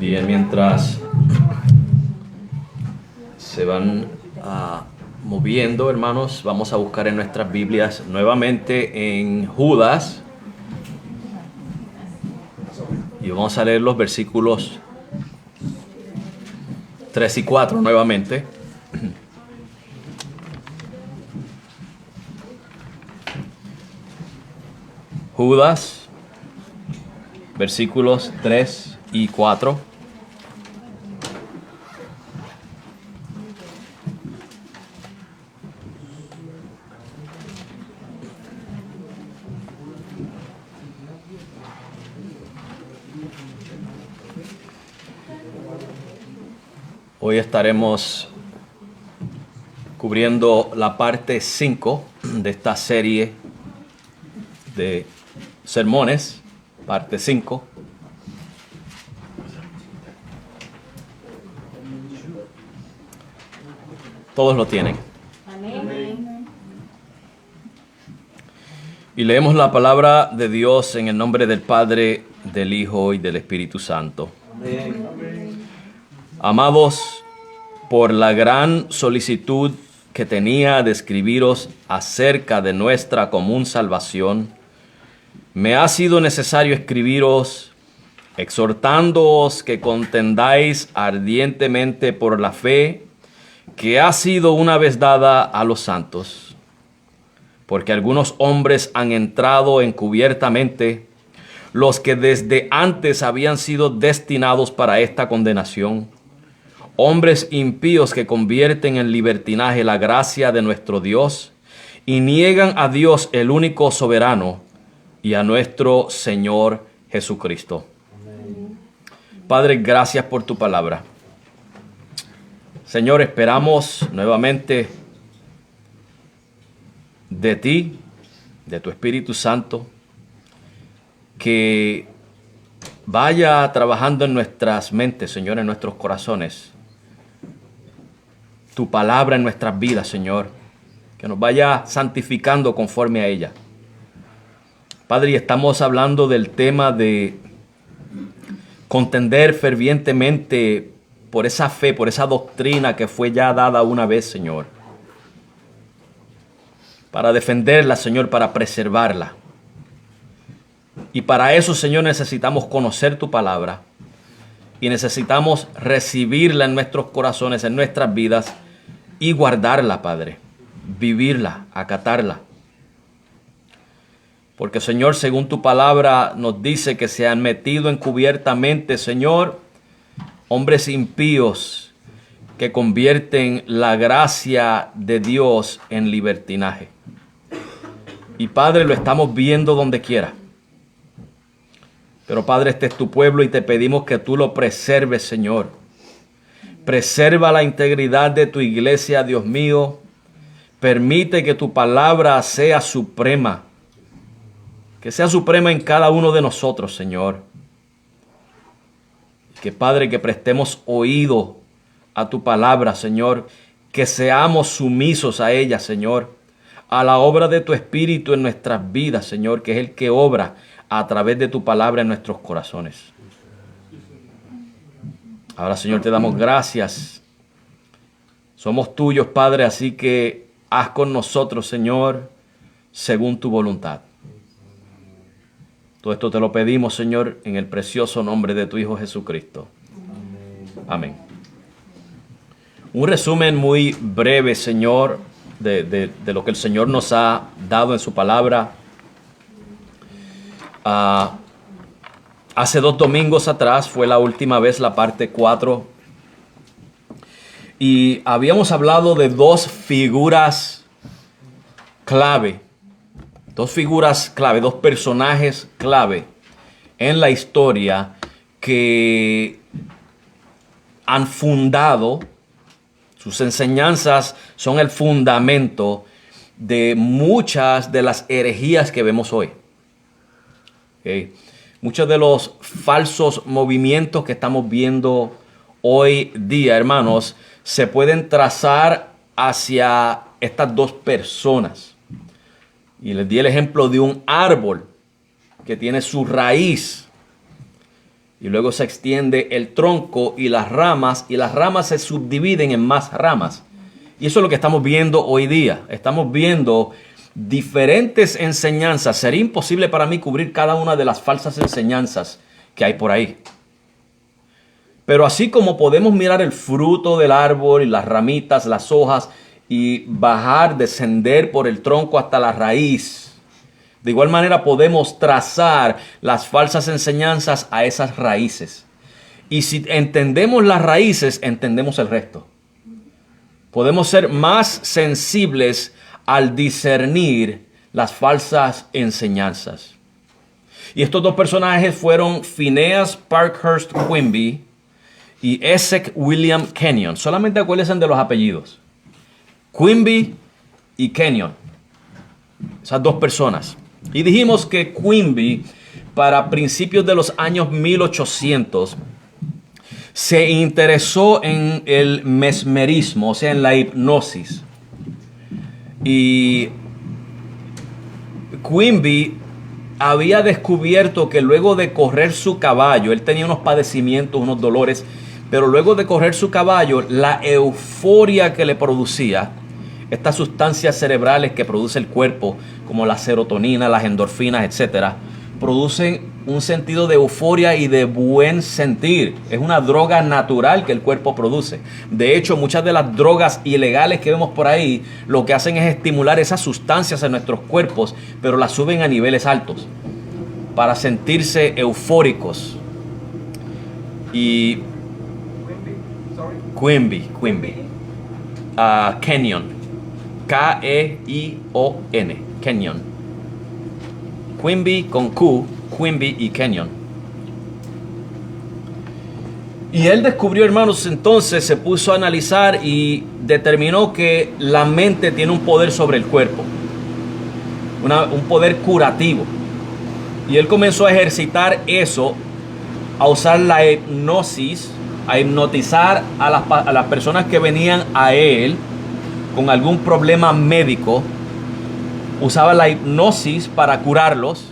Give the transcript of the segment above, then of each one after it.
Bien, mientras se van moviendo, hermanos, vamos a buscar en nuestras Biblias nuevamente en Judas. Y vamos a leer los versículos 3 y 4 nuevamente. Judas, versículos 3 y 4. Hoy estaremos cubriendo la parte 5 de esta serie de sermones, parte 5. Todos lo tienen. Amén. Y leemos la palabra de Dios en el nombre del Padre, del Hijo y del Espíritu Santo. Amén. Amados, por la gran solicitud que tenía de escribiros acerca de nuestra común salvación, me ha sido necesario escribiros, exhortándoos que contendáis ardientemente por la fe que ha sido una vez dada a los santos, porque algunos hombres han entrado encubiertamente, los que desde antes habían sido destinados para esta condenación, hombres impíos que convierten en libertinaje la gracia de nuestro Dios y niegan a Dios el único soberano y a nuestro Señor Jesucristo. Amén. Padre, gracias por tu palabra. Señor, esperamos nuevamente de ti, de tu Espíritu Santo, que vaya trabajando en nuestras mentes, Señor, en nuestros corazones, tu palabra en nuestras vidas, Señor, que nos vaya santificando conforme a ella. Padre, y estamos hablando del tema de contender fervientemente por esa fe, por esa doctrina que fue ya dada una vez, Señor. Para defenderla, Señor, para preservarla. Y para eso, Señor, necesitamos conocer tu palabra. Y necesitamos recibirla en nuestros corazones, en nuestras vidas, y guardarla, Padre. Vivirla, acatarla. Porque, Señor, según tu palabra nos dice que se han metido encubiertamente, Señor, hombres impíos que convierten la gracia de Dios en libertinaje. Y, Padre, lo estamos viendo donde quiera. Pero, Padre, este es tu pueblo y te pedimos que tú lo preserves, Señor. Preserva la integridad de tu iglesia, Dios mío. Permite que tu palabra sea suprema. Que sea suprema en cada uno de nosotros, Señor. Que, Padre, que prestemos oído a tu palabra, Señor. Que seamos sumisos a ella, Señor. A la obra de tu Espíritu en nuestras vidas, Señor, que es el que obra a través de tu palabra en nuestros corazones. Ahora, Señor, te damos gracias. Somos tuyos, Padre, así que haz con nosotros, Señor, según tu voluntad. Todo esto te lo pedimos, Señor, en el precioso nombre de tu Hijo Jesucristo. Amén. Un resumen muy breve, Señor, de lo que el Señor nos ha dado en su palabra. Hace 2 domingos atrás fue la última vez, la parte 4. Y habíamos hablado de 2 figuras clave. 2 figuras clave, 2 personajes clave en la historia que han fundado, sus enseñanzas son el fundamento de muchas de las herejías que vemos hoy. Okay. Muchos de los falsos movimientos que estamos viendo hoy día, hermanos, se pueden trazar hacia estas 2 personas. Y les di el ejemplo de un árbol que tiene su raíz y luego se extiende el tronco y las ramas se subdividen en más ramas. Y eso es lo que estamos viendo hoy día. Estamos viendo diferentes enseñanzas. Sería imposible para mí cubrir cada una de las falsas enseñanzas que hay por ahí. Pero así como podemos mirar el fruto del árbol y las ramitas, las hojas, y bajar, descender por el tronco hasta la raíz, de igual manera podemos trazar las falsas enseñanzas a esas raíces. Y si entendemos las raíces, entendemos el resto. Podemos ser más sensibles al discernir las falsas enseñanzas. Y estos dos personajes fueron Phineas Parkhurst Quimby y Esek William Kenyon. Solamente acuérdense de los apellidos. Quimby y Kenyon. Esas dos personas. Y dijimos que Quimby, para principios de los años 1800, se interesó en el mesmerismo, o sea, en la hipnosis. Y Quimby había descubierto que luego de correr su caballo, él tenía unos padecimientos, unos dolores, pero luego de correr su caballo, la euforia que le producía, estas sustancias cerebrales que produce el cuerpo, como la serotonina, las endorfinas, etcétera, producen un sentido de euforia y de buen sentir. Es una droga natural que el cuerpo produce. De hecho, muchas de las drogas ilegales que vemos por ahí, lo que hacen es estimular esas sustancias en nuestros cuerpos, pero las suben a niveles altos para sentirse eufóricos. Y Quimby. Kenyon. K-E-I-O-N. Kenyon. Quimby con Q. Quimby y Kenyon. Y él descubrió, hermanos, entonces se puso a analizar y determinó que la mente tiene un poder sobre el cuerpo. Un poder curativo. Y él comenzó a ejercitar eso, a usar la hipnosis, a hipnotizar a las personas que venían a él con algún problema médico. Usaba la hipnosis para curarlos.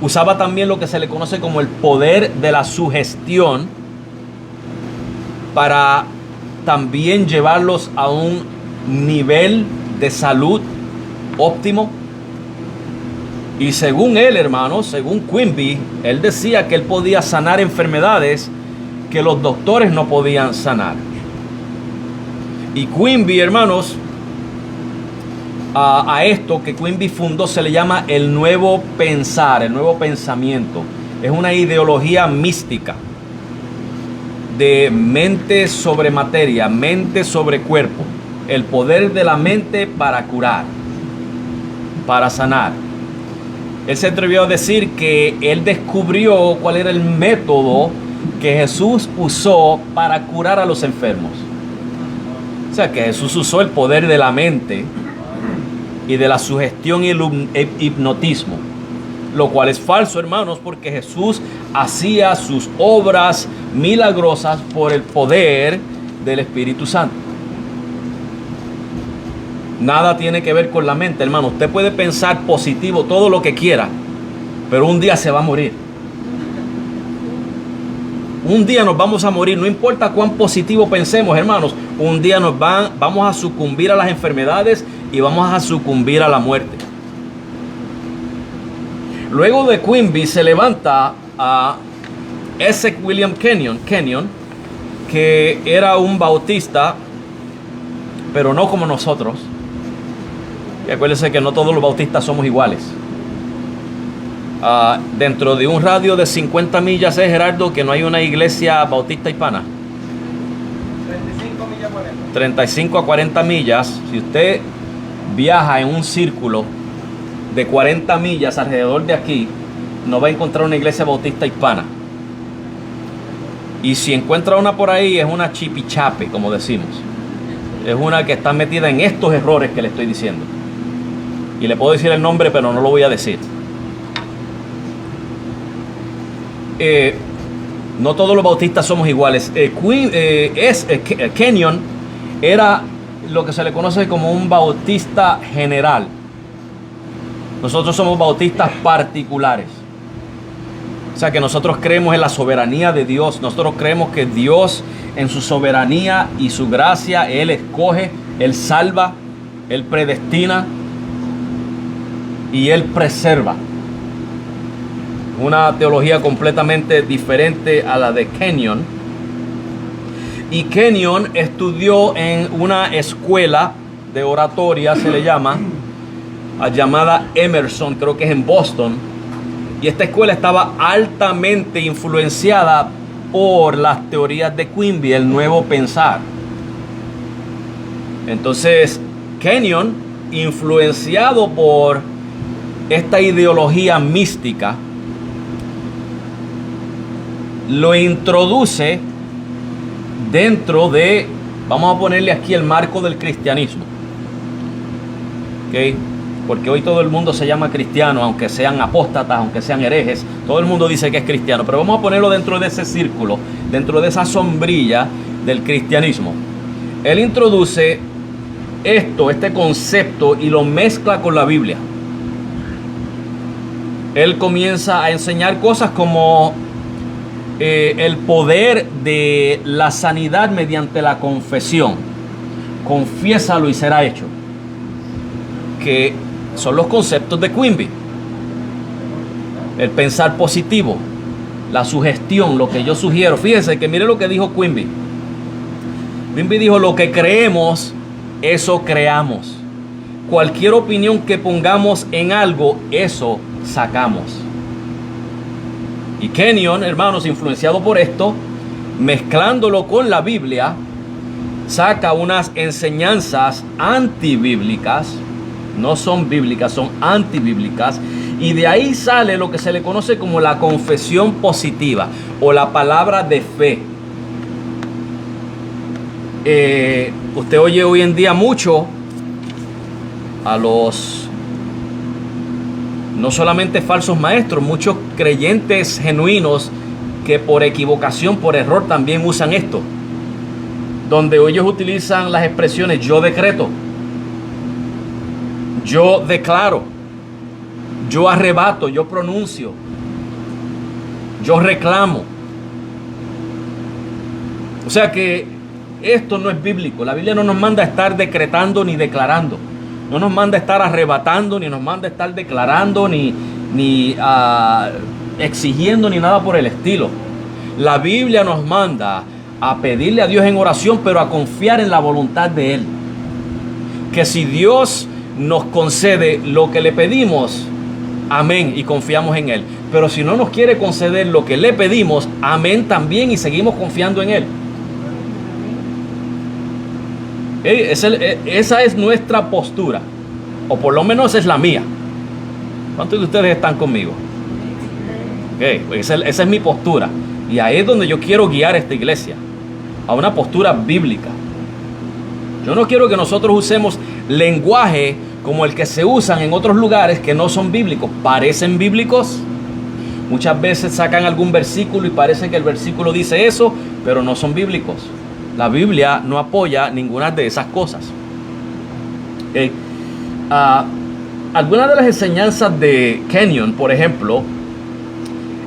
Usaba también lo que se le conoce como el poder de la sugestión para también llevarlos a un nivel de salud óptimo. Y según él, hermanos, según Quimby, él decía que él podía sanar enfermedades que los doctores no podían sanar. Y Quimby, hermanos, a esto que Quimby fundó se le llama el nuevo pensar, el nuevo pensamiento. Es una ideología mística de mente sobre materia, mente sobre cuerpo. El poder de la mente para curar, para sanar. Él se atrevió a decir que él descubrió cuál era el método que Jesús usó para curar a los enfermos. O sea, que Jesús usó el poder de la mente y de la sugestión y el hipnotismo. Lo cual es falso, hermanos, porque Jesús hacía sus obras milagrosas por el poder del Espíritu Santo. Nada tiene que ver con la mente, hermano. Usted puede pensar positivo todo lo que quiera, pero un día se va a morir. Un día nos vamos a morir, no importa cuán positivo pensemos, hermanos. Un día vamos a sucumbir a las enfermedades y vamos a sucumbir a la muerte. Luego de Quimby se levanta a Esek William Kenyon, que era un bautista, pero no como nosotros. Y acuérdense que no todos los bautistas somos iguales. Dentro de un radio de 50 millas, Gerardo, que no hay una iglesia bautista hispana. 35 millas 40. 35 a 40 millas. Si usted viaja en un círculo de 40 millas alrededor de aquí, no va a encontrar una iglesia bautista hispana. Y si encuentra una por ahí, es una chipichape, como decimos. Es una que está metida en estos errores que le estoy diciendo. Y le puedo decir el nombre, pero no lo voy a decir. No todos los bautistas somos iguales. Kenyon era lo que se le conoce como un bautista general. Nosotros somos bautistas particulares. O sea que nosotros creemos en la soberanía de Dios. Nosotros creemos que Dios en su soberanía y su gracia, Él escoge, Él salva, Él predestina y Él preserva. Una teología completamente diferente a la de Kenyon. Y Kenyon estudió en una escuela de oratoria, se le llama, llamada Emerson, creo que es en Boston. Y esta escuela estaba altamente influenciada por las teorías de Quimby, el nuevo pensar. Entonces, Kenyon, influenciado por esta ideología mística, lo introduce dentro de, vamos a ponerle aquí el marco del cristianismo. ¿Ok? Porque hoy todo el mundo se llama cristiano, aunque sean apóstatas, aunque sean herejes, todo el mundo dice que es cristiano, pero vamos a ponerlo dentro de ese círculo, dentro de esa sombrilla del cristianismo. Él introduce este concepto y lo mezcla con la Biblia. Él comienza a enseñar cosas como el poder de la sanidad mediante la confesión. Confiésalo y será hecho. Que son los conceptos de Quimby. El pensar positivo, la sugestión, lo que yo sugiero. Fíjense que mire lo que dijo Quimby. Quimby dijo: lo que creemos, eso creamos. Cualquier opinión que pongamos en algo, eso sacamos. Y Kenyon, hermanos, influenciado por esto, mezclándolo con la Biblia, saca unas enseñanzas antibíblicas. No son bíblicas, son antibíblicas. Y de ahí sale lo que se le conoce como la confesión positiva o la palabra de fe. Usted oye hoy en día mucho a los, no solamente falsos maestros, muchos creyentes genuinos que por equivocación, por error también usan esto. Donde ellos utilizan las expresiones yo decreto, yo declaro, yo arrebato, yo pronuncio, yo reclamo. O sea que esto no es bíblico. La Biblia no nos manda a estar decretando ni declarando. No nos manda a estar arrebatando, ni nos manda a estar declarando, ni exigiendo, ni nada por el estilo. La Biblia nos manda a pedirle a Dios en oración, pero a confiar en la voluntad de Él. Que si Dios nos concede lo que le pedimos, amén, y confiamos en Él. Pero si no nos quiere conceder lo que le pedimos, amén también, y seguimos confiando en Él. Esa es nuestra postura, o por lo menos es la mía. ¿Cuántos de ustedes están conmigo? Esa es mi postura, y ahí es donde yo quiero guiar esta iglesia, a una postura bíblica. Yo no quiero que nosotros usemos lenguaje como el que se usan en otros lugares que no son bíblicos. Parecen bíblicos. Muchas veces sacan algún versículo y parece que el versículo dice eso, pero no son bíblicos. La Biblia no apoya ninguna de esas cosas. Algunas de las enseñanzas de Kenyon, por ejemplo,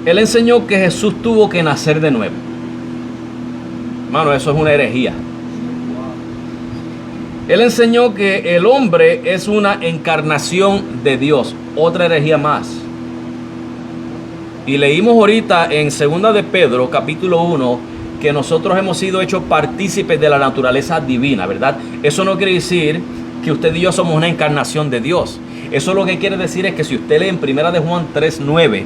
él enseñó que Jesús tuvo que nacer de nuevo. Hermano, eso es una herejía. Él enseñó que el hombre es una encarnación de Dios. Otra herejía más. Y leímos ahorita en 2 de Pedro, capítulo 1, que nosotros hemos sido hechos partícipes de la naturaleza divina, ¿verdad? Eso no quiere decir que usted y yo somos una encarnación de Dios. Eso lo que quiere decir es que si usted lee en 1 de Juan 3:9,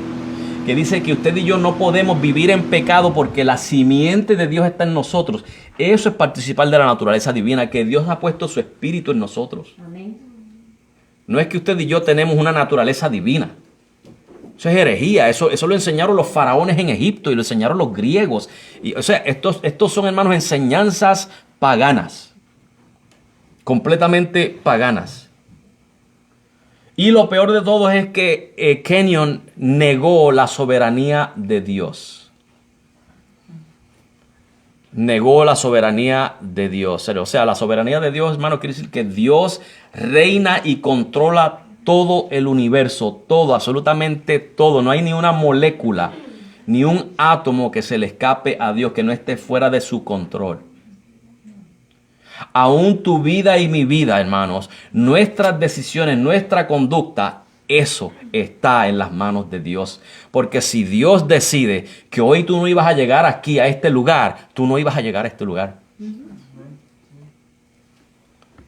que dice que usted y yo no podemos vivir en pecado porque la simiente de Dios está en nosotros. Eso es participar de la naturaleza divina, que Dios ha puesto su espíritu en nosotros. Amén. No es que usted y yo tenemos una naturaleza divina. Eso es herejía. Eso lo enseñaron los faraones en Egipto y lo enseñaron los griegos. O sea, estos son, hermanos, enseñanzas paganas. Completamente paganas. Y lo peor de todo es que Kenyon negó la soberanía de Dios. Negó la soberanía de Dios. O sea, la soberanía de Dios, hermano, quiere decir que Dios reina y controla todo el universo. Todo, absolutamente todo. No hay ni una molécula ni un átomo que se le escape a Dios, que no esté fuera de su control. Aún tu vida y mi vida, hermanos, nuestras decisiones, nuestra conducta, eso está en las manos de Dios. Porque si Dios decide que hoy tú no ibas a llegar aquí, a este lugar, tú no ibas a llegar a este lugar.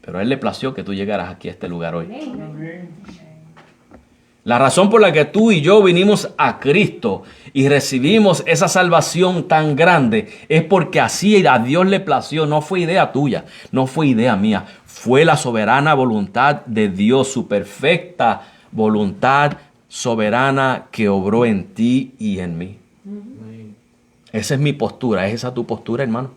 Pero a Él le plació que tú llegaras aquí a este lugar hoy. La razón por la que tú y yo vinimos a Cristo y recibimos esa salvación tan grande es porque así a Dios le plació. No fue idea tuya, no fue idea mía. Fue la soberana voluntad de Dios, su perfecta voluntad soberana que obró en ti y en mí. Esa es mi postura. ¿Es esa tu postura, hermano?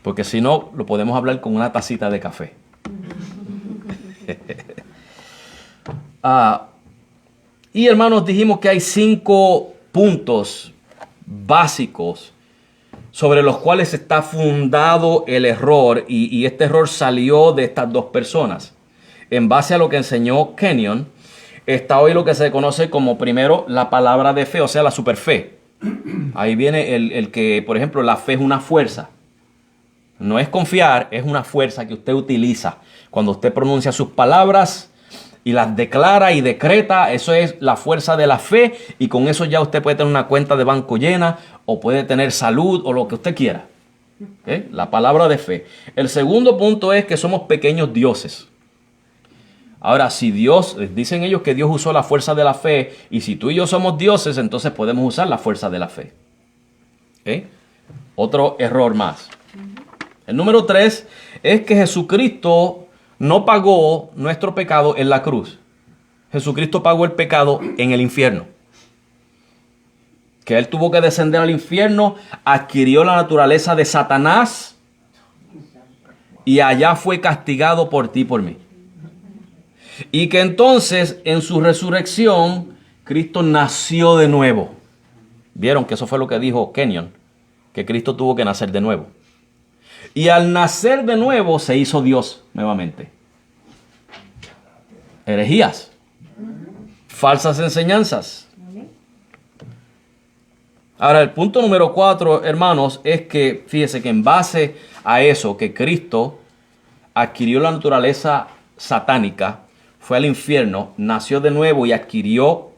Porque si no, lo podemos hablar con una tacita de café. Y hermanos, dijimos que hay 5 puntos básicos sobre los cuales está fundado el error, y este error salió de estas 2 personas. En base a lo que enseñó Kenyon, está hoy lo que se conoce como primero la palabra de fe, o sea, la superfe. Ahí viene el que, por ejemplo, la fe es una fuerza. No es confiar, es una fuerza que usted utiliza. Cuando usted pronuncia sus palabras y las declara y decreta, eso es la fuerza de la fe, y con eso ya usted puede tener una cuenta de banco llena, o puede tener salud, o lo que usted quiera. ¿Okay? La palabra de fe. El segundo punto es que somos pequeños dioses. Ahora, si Dios, dicen ellos que Dios usó la fuerza de la fe, y si tú y yo somos dioses, entonces podemos usar la fuerza de la fe. ¿Okay? Otro error más. El número 3 es que Jesucristo no pagó nuestro pecado en la cruz. Jesucristo pagó el pecado en el infierno. Que Él tuvo que descender al infierno, adquirió la naturaleza de Satanás y allá fue castigado por ti y por mí. Y que entonces en su resurrección Cristo nació de nuevo. ¿Vieron que eso fue lo que dijo Kenyon? Que Cristo tuvo que nacer de nuevo. Y al nacer de nuevo se hizo Dios nuevamente. Herejías. Falsas enseñanzas. Ahora, el punto número 4, hermanos, es que, fíjese que en base a eso, que Cristo adquirió la naturaleza satánica, fue al infierno, nació de nuevo y adquirió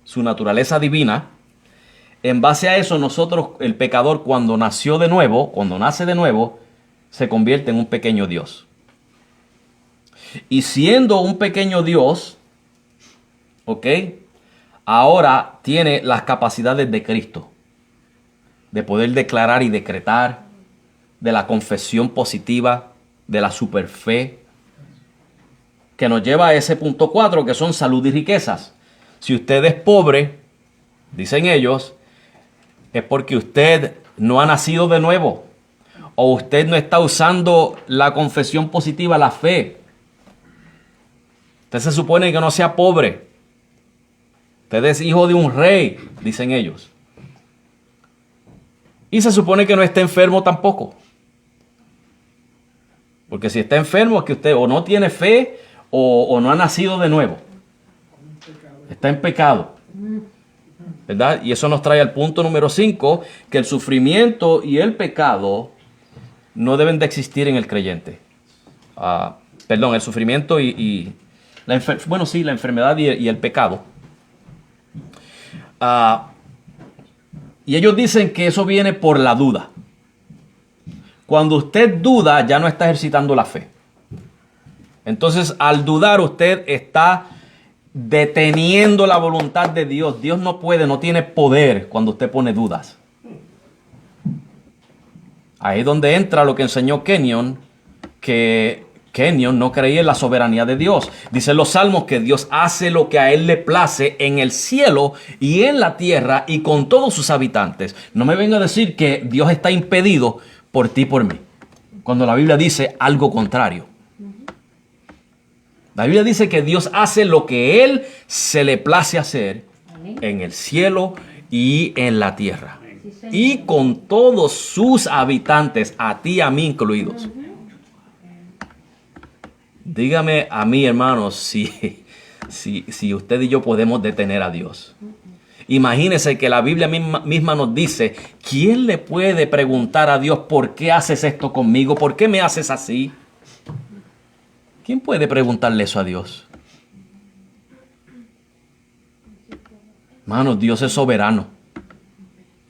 su naturaleza divina. En base a eso, nosotros, el pecador, cuando nace de nuevo, se convierte en un pequeño Dios. Y siendo un pequeño Dios, ¿ok? Ahora tiene las capacidades de Cristo, de poder declarar y decretar, de la confesión positiva, de la superfe, que nos lleva a ese punto 4, que son salud y riquezas. Si usted es pobre, dicen ellos, es porque usted no ha nacido de nuevo, o usted no está usando la confesión positiva, la fe. Usted se supone que no sea pobre. Usted es hijo de un rey, dicen ellos. Y se supone que no esté enfermo tampoco. Porque si está enfermo es que usted o no tiene fe o no ha nacido de nuevo. Está en pecado. ¿Verdad? Y eso nos trae al punto número 5, que el sufrimiento y el pecado no deben de existir en el creyente. El sufrimiento y la enfermedad y el pecado. Y ellos dicen que eso viene por la duda. Cuando usted duda, ya no está ejercitando la fe. Entonces, al dudar, usted está deteniendo la voluntad de Dios. Dios no puede, no tiene poder cuando usted pone dudas. Ahí es donde entra lo que enseñó Kenyon, que Kenyon no creía en la soberanía de Dios. Dicen los salmos que Dios hace lo que a Él le place en el cielo y en la tierra y con todos sus habitantes. No me venga a decir que Dios está impedido por ti y por mí, cuando la Biblia dice algo contrario. La Biblia dice que Dios hace lo que Él se le place hacer en el cielo y en la tierra. Y con todos sus habitantes, a ti y a mí incluidos. Dígame a mí, hermanos, si si usted y yo podemos detener a Dios. Imagínese que la Biblia misma nos dice, ¿quién le puede preguntar a Dios por qué haces esto conmigo? ¿Por qué me haces así? ¿Quién puede preguntarle eso a Dios? Hermanos, Dios es soberano.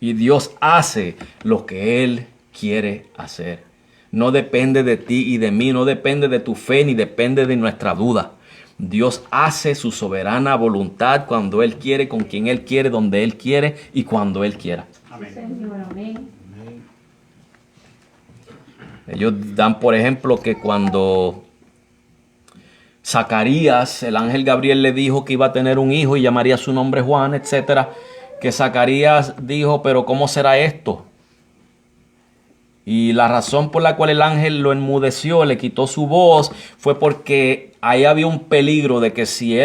Y Dios hace lo que Él quiere hacer. No depende de ti y de mí, no depende de tu fe, ni depende de nuestra duda. Dios hace su soberana voluntad cuando Él quiere, con quien Él quiere, donde Él quiere y cuando Él quiera. Amén. Ellos dan, por ejemplo, que cuando Zacarías, el ángel Gabriel le dijo que iba a tener un hijo y llamaría su nombre Juan, etcétera, que Zacarías dijo, pero ¿cómo será esto? Y la razón por la cual el ángel lo enmudeció, le quitó su voz, fue porque ahí había un peligro de que si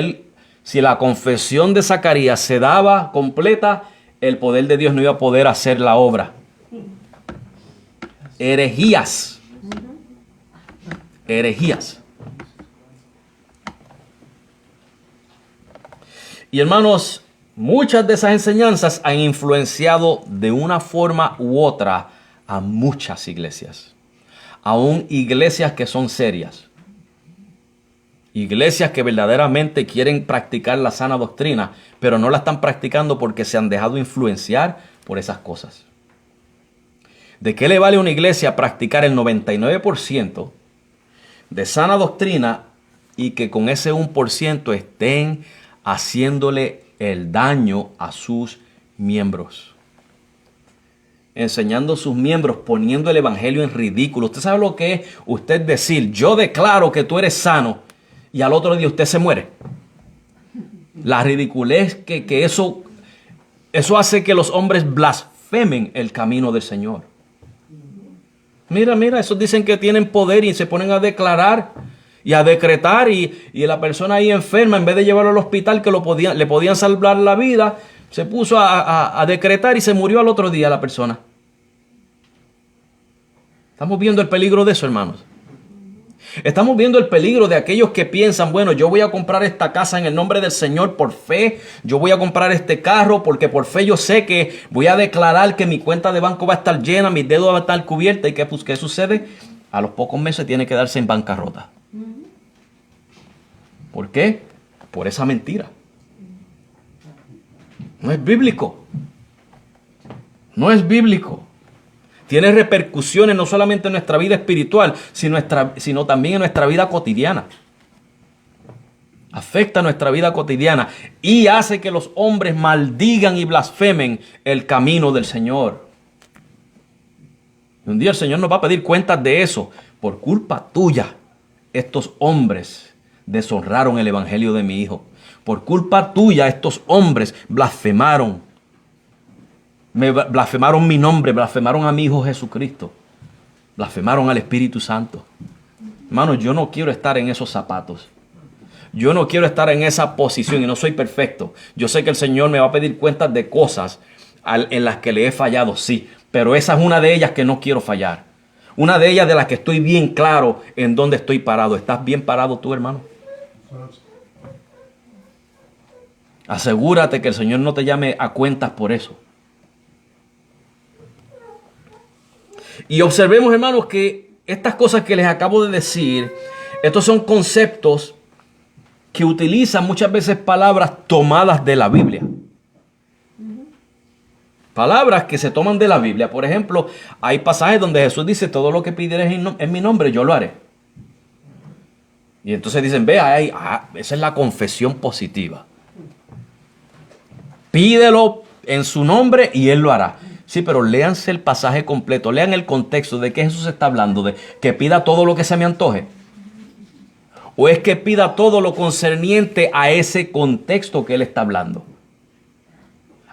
la confesión de Zacarías se daba completa, el poder de Dios no iba a poder hacer la obra. Herejías. Herejías. Y hermanos, muchas de esas enseñanzas han influenciado de una forma u otra a muchas iglesias. Aún iglesias que son serias. Iglesias que verdaderamente quieren practicar la sana doctrina, pero no la están practicando porque se han dejado influenciar por esas cosas. ¿De qué le vale a una iglesia practicar el 99% de sana doctrina y que con ese 1% estén haciéndole el daño a sus miembros? Enseñando a sus miembros, poniendo el evangelio en ridículo. ¿Usted sabe lo que es usted decir, yo declaro que tú eres sano, y al otro día usted se muere? La ridiculez que eso hace que los hombres blasfemen el camino del Señor. Mira, esos dicen que tienen poder y se ponen a declarar y a decretar, y la persona ahí enferma, en vez de llevarlo al hospital que le podían salvar la vida, se puso a decretar y se murió al otro día la persona. Estamos viendo el peligro de eso, hermanos. Estamos viendo el peligro de aquellos que piensan, bueno, yo voy a comprar esta casa en el nombre del Señor por fe. Yo voy a comprar este carro porque por fe yo sé que voy a declarar que mi cuenta de banco va a estar llena, mis dedos van a estar cubiertos. ¿Y qué sucede? A los pocos meses tiene que darse en bancarrota. ¿Por qué? Por esa mentira. No es bíblico. No es bíblico. Tiene repercusiones no solamente en nuestra vida espiritual, sino también en nuestra vida cotidiana. Afecta nuestra vida cotidiana y hace que los hombres maldigan y blasfemen el camino del Señor. Y un día el Señor nos va a pedir cuentas de eso. Por culpa tuya, estos hombres deshonraron el evangelio de mi Hijo. Por culpa tuya, estos hombres blasfemaron mi nombre, blasfemaron a mi Hijo Jesucristo, blasfemaron al Espíritu Santo. Hermanos, yo no quiero estar en esos zapatos. Yo no quiero estar en esa posición y no soy perfecto. Yo sé que el Señor me va a pedir cuentas de cosas en las que le he fallado, sí, pero esa es una de ellas que no quiero fallar. Una de ellas de las que estoy bien claro en dónde estoy parado. ¿Estás bien parado tú, hermano? Asegúrate que el Señor no te llame a cuentas por eso. Y observemos, hermanos, que estas cosas que les acabo de decir, estos son conceptos que utilizan muchas veces palabras tomadas de la Biblia. Palabras que se toman de la Biblia. Por ejemplo, hay pasajes donde Jesús dice, todo lo que pidieres en mi nombre, yo lo haré. Y entonces dicen, vea, esa es la confesión positiva. Pídelo en su nombre y Él lo hará. Sí, pero léanse el pasaje completo, lean el contexto de qué Jesús está hablando, de que pida todo lo que se me antoje. ¿O es que pida todo lo concerniente a ese contexto que Él está hablando?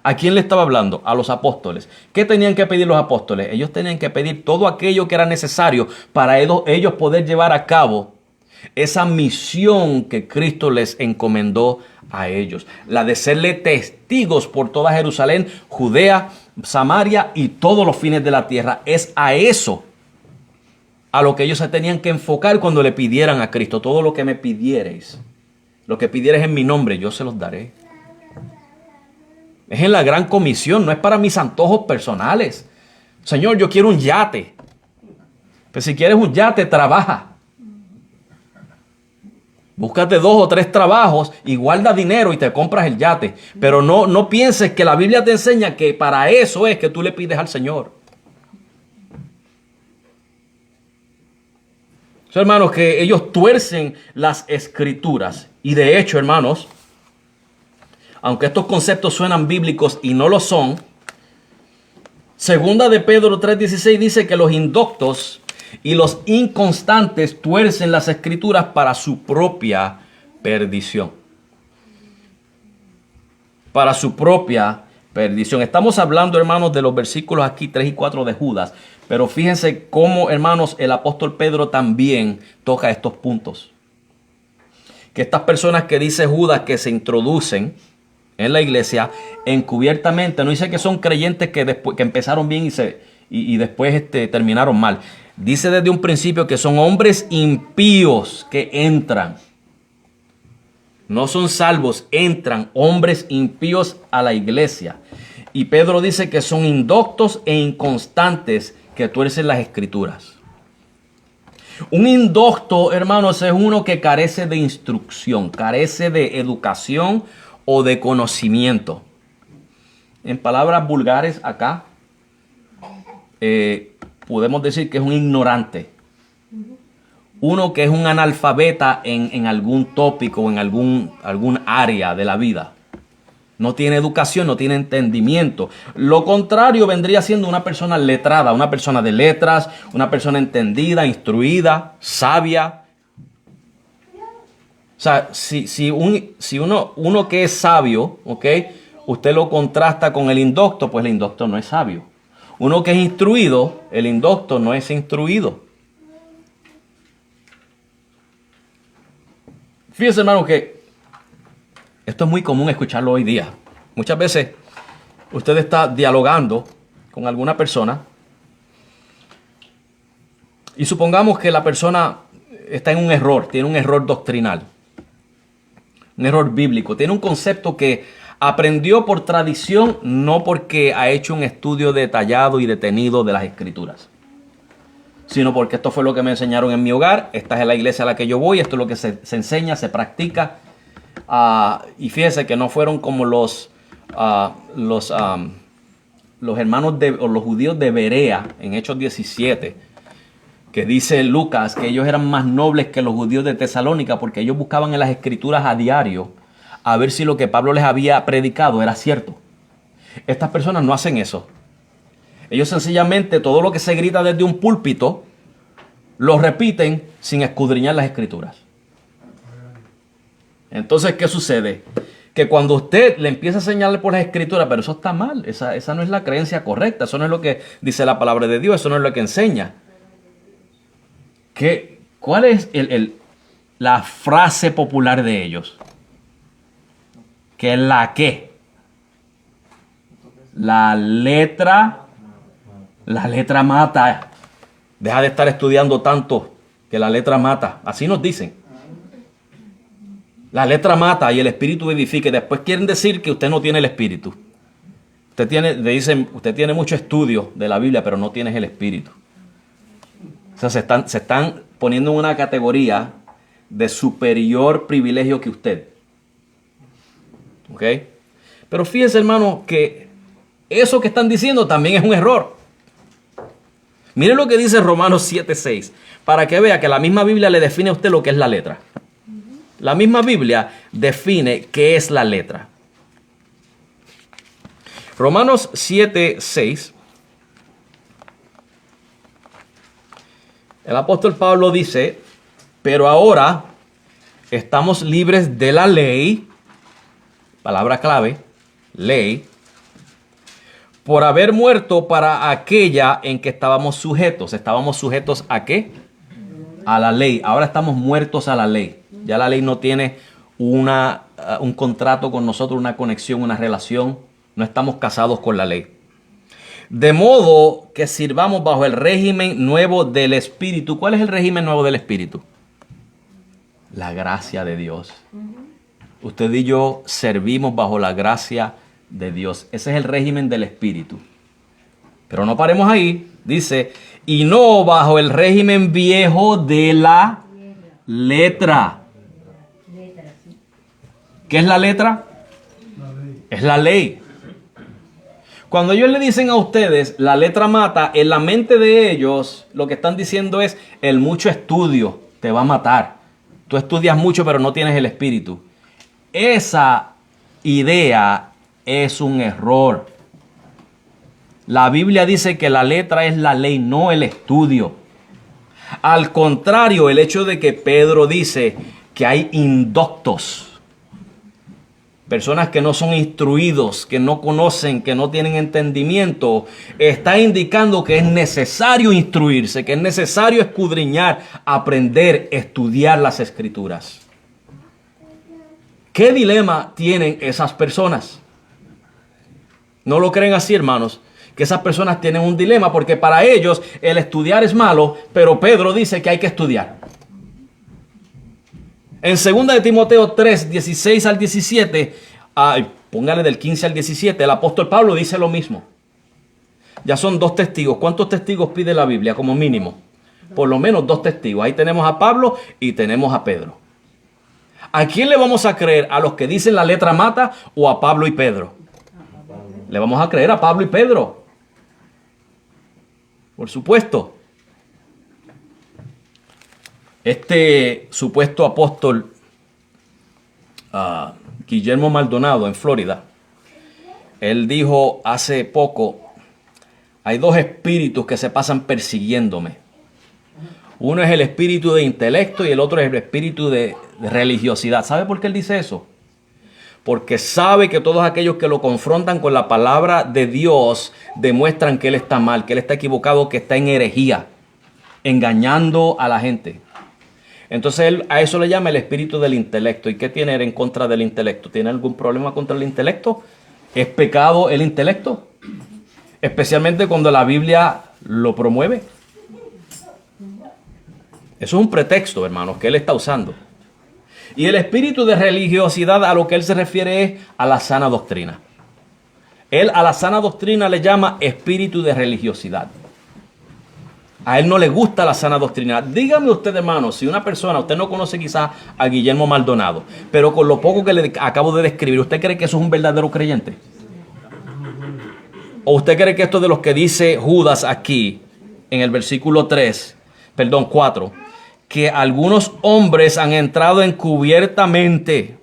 ¿A quién le estaba hablando? A los apóstoles. ¿Qué tenían que pedir los apóstoles? Ellos tenían que pedir todo aquello que era necesario para ellos poder llevar a cabo esa misión que Cristo les encomendó a ellos. La de serle testigos por toda Jerusalén, Judea, Samaria y todos los fines de la tierra. Es a eso a lo que ellos se tenían que enfocar cuando le pidieran a Cristo. Todo lo que me pidiereis, Lo que pidieres en mi nombre, yo se los daré. Es en la gran comisión, no es para mis antojos personales. Señor, yo quiero un yate. Pero si quieres un yate, trabaja. Búscate 2 o 3 trabajos y guarda dinero y te compras el yate. Pero no pienses que la Biblia te enseña que para eso es que tú le pides al Señor. So, hermanos, que ellos tuercen las escrituras. Y de hecho, hermanos, aunque estos conceptos suenan bíblicos y no lo son, segunda de Pedro 3:16 dice que los indoctos y los inconstantes tuercen las escrituras para su propia perdición. Para su propia perdición. Estamos hablando, hermanos, de los versículos aquí 3 y 4 de Judas. Pero fíjense cómo, hermanos, el apóstol Pedro también toca estos puntos. Que estas personas que dice Judas que se introducen en la iglesia encubiertamente, no dice que son creyentes que empezaron bien y después terminaron mal. Dice desde un principio que son hombres impíos que entran. No son salvos, entran hombres impíos a la iglesia. Y Pedro dice que son indoctos e inconstantes que tuercen las escrituras. Un indocto, hermanos, es uno que carece de instrucción, carece de educación o de conocimiento. En palabras vulgares acá, podemos decir que es un ignorante. Uno que es un analfabeta en algún tópico o en algún área de la vida. No tiene educación, no tiene entendimiento. Lo contrario vendría siendo una persona letrada, una persona de letras, una persona entendida, instruida, sabia. O sea, si uno que es sabio, ¿ok? Usted lo contrasta con el indocto, pues el indocto no es sabio. Uno que es instruido, el indocto no es instruido. Fíjense, hermano, que esto es muy común escucharlo hoy día. Muchas veces usted está dialogando con alguna persona y supongamos que la persona está en un error, tiene un error doctrinal, un error bíblico, tiene un concepto que aprendió por tradición, no porque ha hecho un estudio detallado y detenido de las escrituras, sino porque esto fue lo que me enseñaron en mi hogar, esta es la iglesia a la que yo voy, esto es lo que se enseña, se practica. Y fíjese que no fueron como los hermanos o los judíos de Berea en Hechos 17, que dice Lucas que ellos eran más nobles que los judíos de Tesalónica porque ellos buscaban en las escrituras a diario a ver si lo que Pablo les había predicado era cierto. Estas personas no hacen eso. Ellos sencillamente todo lo que se grita desde un púlpito lo repiten sin escudriñar las escrituras. Entonces, ¿qué sucede? Que cuando usted le empieza a señalar por las escrituras, pero eso está mal, esa no es la creencia correcta, eso no es lo que dice la palabra de Dios, eso no es lo que enseña. ¿Cuál es la frase popular de ellos? ¿Qué? La letra mata. Deja de estar estudiando tanto, que la letra mata. Así nos dicen. La letra mata y el espíritu vivifica. Después quieren decir que usted no tiene el espíritu. Le dicen, usted tiene mucho estudio de la Biblia, pero no tienes el espíritu. O sea, se están poniendo en una categoría de superior privilegio que usted. ¿Ok? Pero fíjense, hermano, que eso que están diciendo también es un error. Miren lo que dice Romanos 7:6, para que vea que la misma Biblia le define a usted lo que es la letra. La misma Biblia define qué es la letra. Romanos 7:6. El apóstol Pablo dice, pero ahora estamos libres de la ley, palabra clave, ley, por haber muerto para aquella en que estábamos sujetos. ¿Estábamos sujetos a qué? A la ley. Ahora estamos muertos a la ley. Ya la ley no tiene un contrato con nosotros, una conexión, una relación. No estamos casados con la ley. De modo que sirvamos bajo el régimen nuevo del Espíritu. ¿Cuál es el régimen nuevo del Espíritu? La gracia de Dios. Usted y yo servimos bajo la gracia de Dios. Ese es el régimen del Espíritu. Pero no paremos ahí. Dice, y no bajo el régimen viejo de la letra. ¿Qué es la letra? Es la ley. Cuando ellos le dicen a ustedes, la letra mata, en la mente de ellos, lo que están diciendo es, el mucho estudio te va a matar. Tú estudias mucho, pero no tienes el Espíritu. Esa idea es un error. La Biblia dice que la letra es la ley, no el estudio. Al contrario, el hecho de que Pedro dice que hay indoctos, personas que no son instruidos, que no conocen, que no tienen entendimiento, está indicando que es necesario instruirse, que es necesario escudriñar, aprender, estudiar las Escrituras. ¿Qué dilema tienen esas personas? ¿No lo creen así, hermanos? Que esas personas tienen un dilema porque para ellos el estudiar es malo, pero Pedro dice que hay que estudiar. En 2 de Timoteo 3, 16 al 17, póngale del 15 al 17, el apóstol Pablo dice lo mismo. Ya son 2 testigos. ¿Cuántos testigos pide la Biblia como mínimo? Por lo menos 2 testigos. Ahí tenemos a Pablo y tenemos a Pedro. ¿A quién le vamos a creer? ¿A los que dicen la letra mata o a Pablo y Pedro? Le vamos a creer a Pablo y Pedro. Por supuesto. Este supuesto apóstol Guillermo Maldonado en Florida, él dijo hace poco, hay 2 espíritus que se pasan persiguiéndome. Uno es el espíritu de intelecto y el otro es el espíritu de religiosidad. ¿Sabe por qué él dice eso? Porque sabe que todos aquellos que lo confrontan con la palabra de Dios demuestran que él está mal, que él está equivocado, que está en herejía, engañando a la gente. Entonces él a eso le llama el espíritu del intelecto. ¿Y qué tiene él en contra del intelecto? ¿Tiene algún problema contra el intelecto? ¿Es pecado el intelecto? Especialmente cuando la Biblia lo promueve. Eso es un pretexto, hermanos, que él está usando. Y el espíritu de religiosidad a lo que él se refiere es a la sana doctrina. Él a la sana doctrina le llama espíritu de religiosidad. A él no le gusta la sana doctrina. Dígame usted, hermano, si una persona, usted no conoce quizás a Guillermo Maldonado, pero con lo poco que le acabo de describir, ¿usted cree que eso es un verdadero creyente? ¿O usted cree que esto de los que dice Judas aquí, en el versículo 4, que algunos hombres han entrado encubiertamente,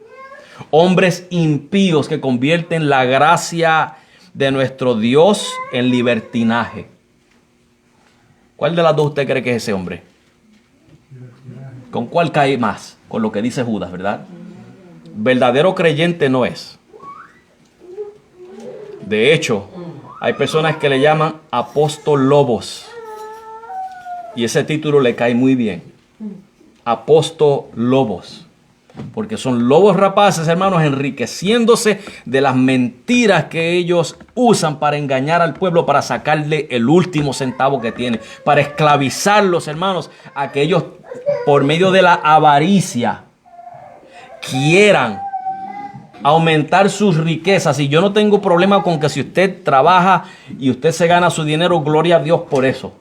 hombres impíos que convierten la gracia de nuestro Dios en libertinaje? ¿Cuál de las 2 usted cree que es ese hombre? ¿Con cuál cae más? Con lo que dice Judas, ¿verdad? Verdadero creyente no es. De hecho, hay personas que le llaman apóstol lobos. Y ese título le cae muy bien. Apóstol lobos. Porque son lobos rapaces, hermanos, enriqueciéndose de las mentiras que ellos usan para engañar al pueblo, para sacarle el último centavo que tiene, para esclavizarlos, hermanos, a que ellos, por medio de la avaricia, quieran aumentar sus riquezas. Y yo no tengo problema con que si usted trabaja y usted se gana su dinero, gloria a Dios por eso.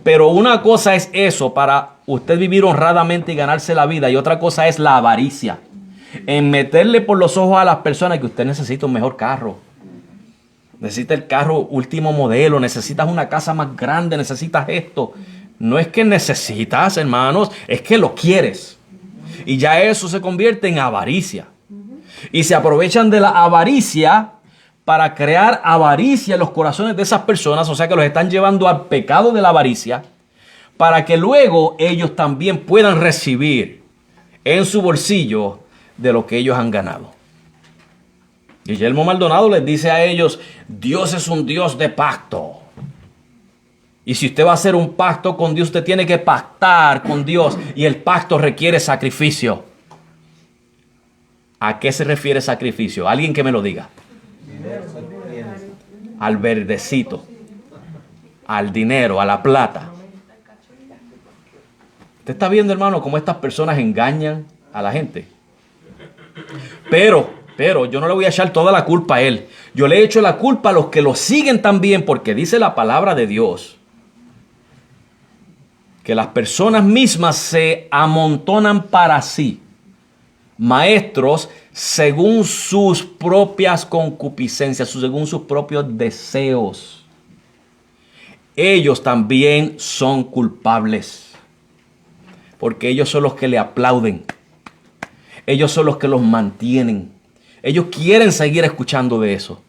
Pero una cosa es eso, para usted vivir honradamente y ganarse la vida. Y otra cosa es la avaricia. En meterle por los ojos a las personas que usted necesita un mejor carro. Necesita el carro último modelo. Necesitas una casa más grande. Necesitas esto. No es que necesitas, hermanos. Es que lo quieres. Y ya eso se convierte en avaricia. Y se aprovechan de la avaricia para crear avaricia en los corazones de esas personas, o sea que los están llevando al pecado de la avaricia, para que luego ellos también puedan recibir en su bolsillo de lo que ellos han ganado. Guillermo Maldonado les dice a ellos, Dios es un Dios de pacto. Y si usted va a hacer un pacto con Dios, usted tiene que pactar con Dios, y el pacto requiere sacrificio. ¿A qué se refiere sacrificio? Alguien que me lo diga. Al verdecito, al dinero, a la plata. Usted está viendo, hermano, cómo estas personas engañan a la gente. Pero yo no le voy a echar toda la culpa a él. Yo le he hecho la culpa a los que lo siguen también, porque dice la palabra de Dios que las personas mismas se amontonan para sí maestros según sus propias concupiscencias, según sus propios deseos. Ellos también son culpables, porque ellos son los que le aplauden. Ellos son los que los mantienen. Ellos quieren seguir escuchando de eso.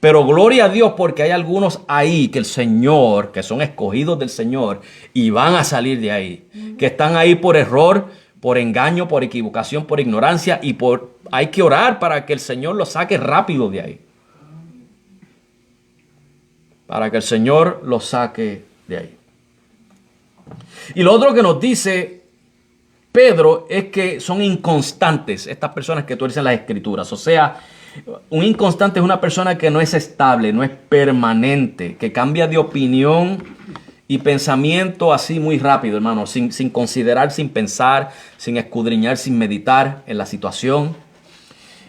Pero gloria a Dios, porque hay algunos ahí que el Señor, que son escogidos del Señor y van a salir de ahí, que están ahí por error, por engaño, por equivocación, por ignorancia, y hay que orar para que el Señor los saque rápido de ahí. Para que el Señor los saque de ahí. Y lo otro que nos dice Pedro es que son inconstantes estas personas que tuercen las Escrituras. O sea, un inconstante es una persona que no es estable, no es permanente, que cambia de opinión y pensamiento así muy rápido, hermano, sin considerar, sin pensar, sin escudriñar, sin meditar en la situación.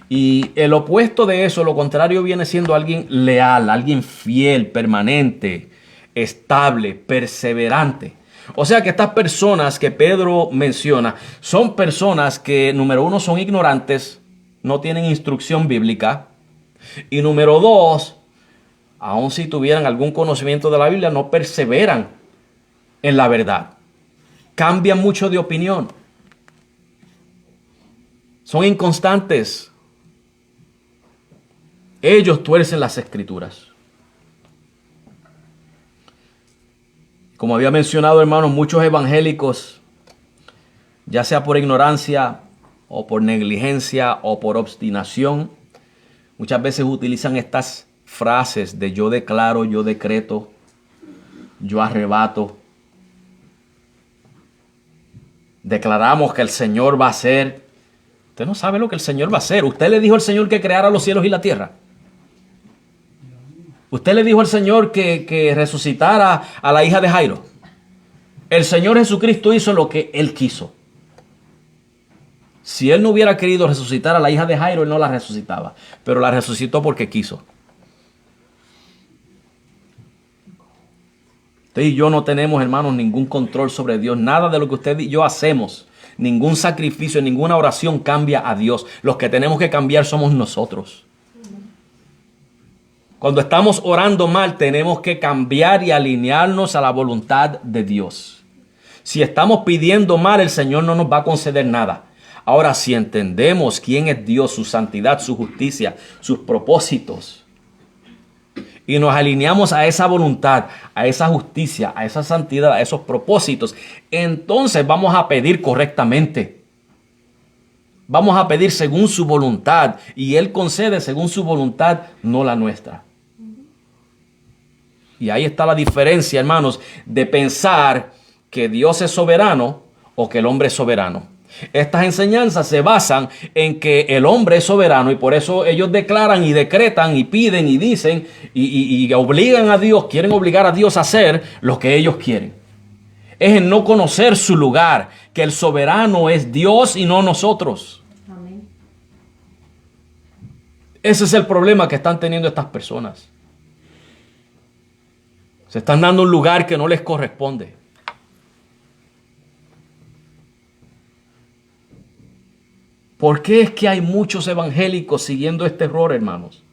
Y el opuesto de eso, lo contrario, viene siendo alguien leal, alguien fiel, permanente, estable, perseverante. O sea que estas personas que Pedro menciona son personas que, número uno, son ignorantes, no tienen instrucción bíblica. Y número dos, aun si tuvieran algún conocimiento de la Biblia, no perseveran en la verdad. Cambian mucho de opinión. Son inconstantes. Ellos tuercen las Escrituras. Como había mencionado, hermanos, muchos evangélicos, ya sea por ignorancia o por negligencia o por obstinación, muchas veces utilizan estas frases de yo declaro, yo decreto, yo arrebato. Declaramos que el Señor va a hacer. Usted no sabe lo que el Señor va a hacer. Usted le dijo al Señor que creara los cielos y la tierra. Usted le dijo al Señor que resucitara a la hija de Jairo. El Señor Jesucristo hizo lo que Él quiso. Si Él no hubiera querido resucitar a la hija de Jairo, Él no la resucitaba. Pero la resucitó porque quiso. Usted y yo no tenemos, hermanos, ningún control sobre Dios. Nada de lo que usted y yo hacemos, ningún sacrificio, ninguna oración cambia a Dios. Los que tenemos que cambiar somos nosotros. Cuando estamos orando mal, tenemos que cambiar y alinearnos a la voluntad de Dios. Si estamos pidiendo mal, el Señor no nos va a conceder nada. Ahora, si entendemos quién es Dios, su santidad, su justicia, sus propósitos, y nos alineamos a esa voluntad, a esa justicia, a esa santidad, a esos propósitos, entonces vamos a pedir correctamente. Vamos a pedir según su voluntad, y Él concede según su voluntad, no la nuestra. Y ahí está la diferencia, hermanos, de pensar que Dios es soberano o que el hombre es soberano. Estas enseñanzas se basan en que el hombre es soberano y por eso ellos declaran y decretan y piden y dicen y obligan a Dios, quieren obligar a Dios a hacer lo que ellos quieren. Es en no conocer su lugar, que el soberano es Dios y no nosotros. Amén. Ese es el problema que están teniendo estas personas. Se están dando un lugar que no les corresponde. ¿Por qué es que hay muchos evangélicos siguiendo este error, hermanos?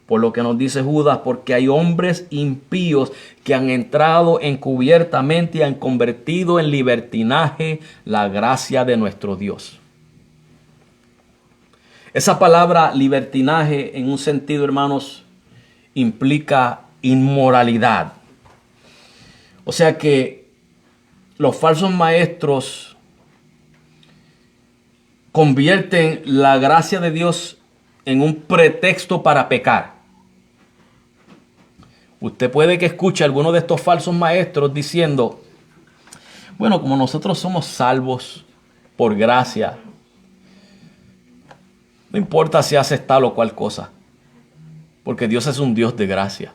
Por lo que nos dice Judas, porque hay hombres impíos que han entrado encubiertamente y han convertido en libertinaje la gracia de nuestro Dios. Esa palabra libertinaje, en un sentido, hermanos, implica inmoralidad. O sea que los falsos maestros convierten la gracia de Dios en un pretexto para pecar. Usted puede que escuche a alguno de estos falsos maestros diciendo, bueno, como nosotros somos salvos por gracia, no importa si haces tal o cual cosa, porque Dios es un Dios de gracia.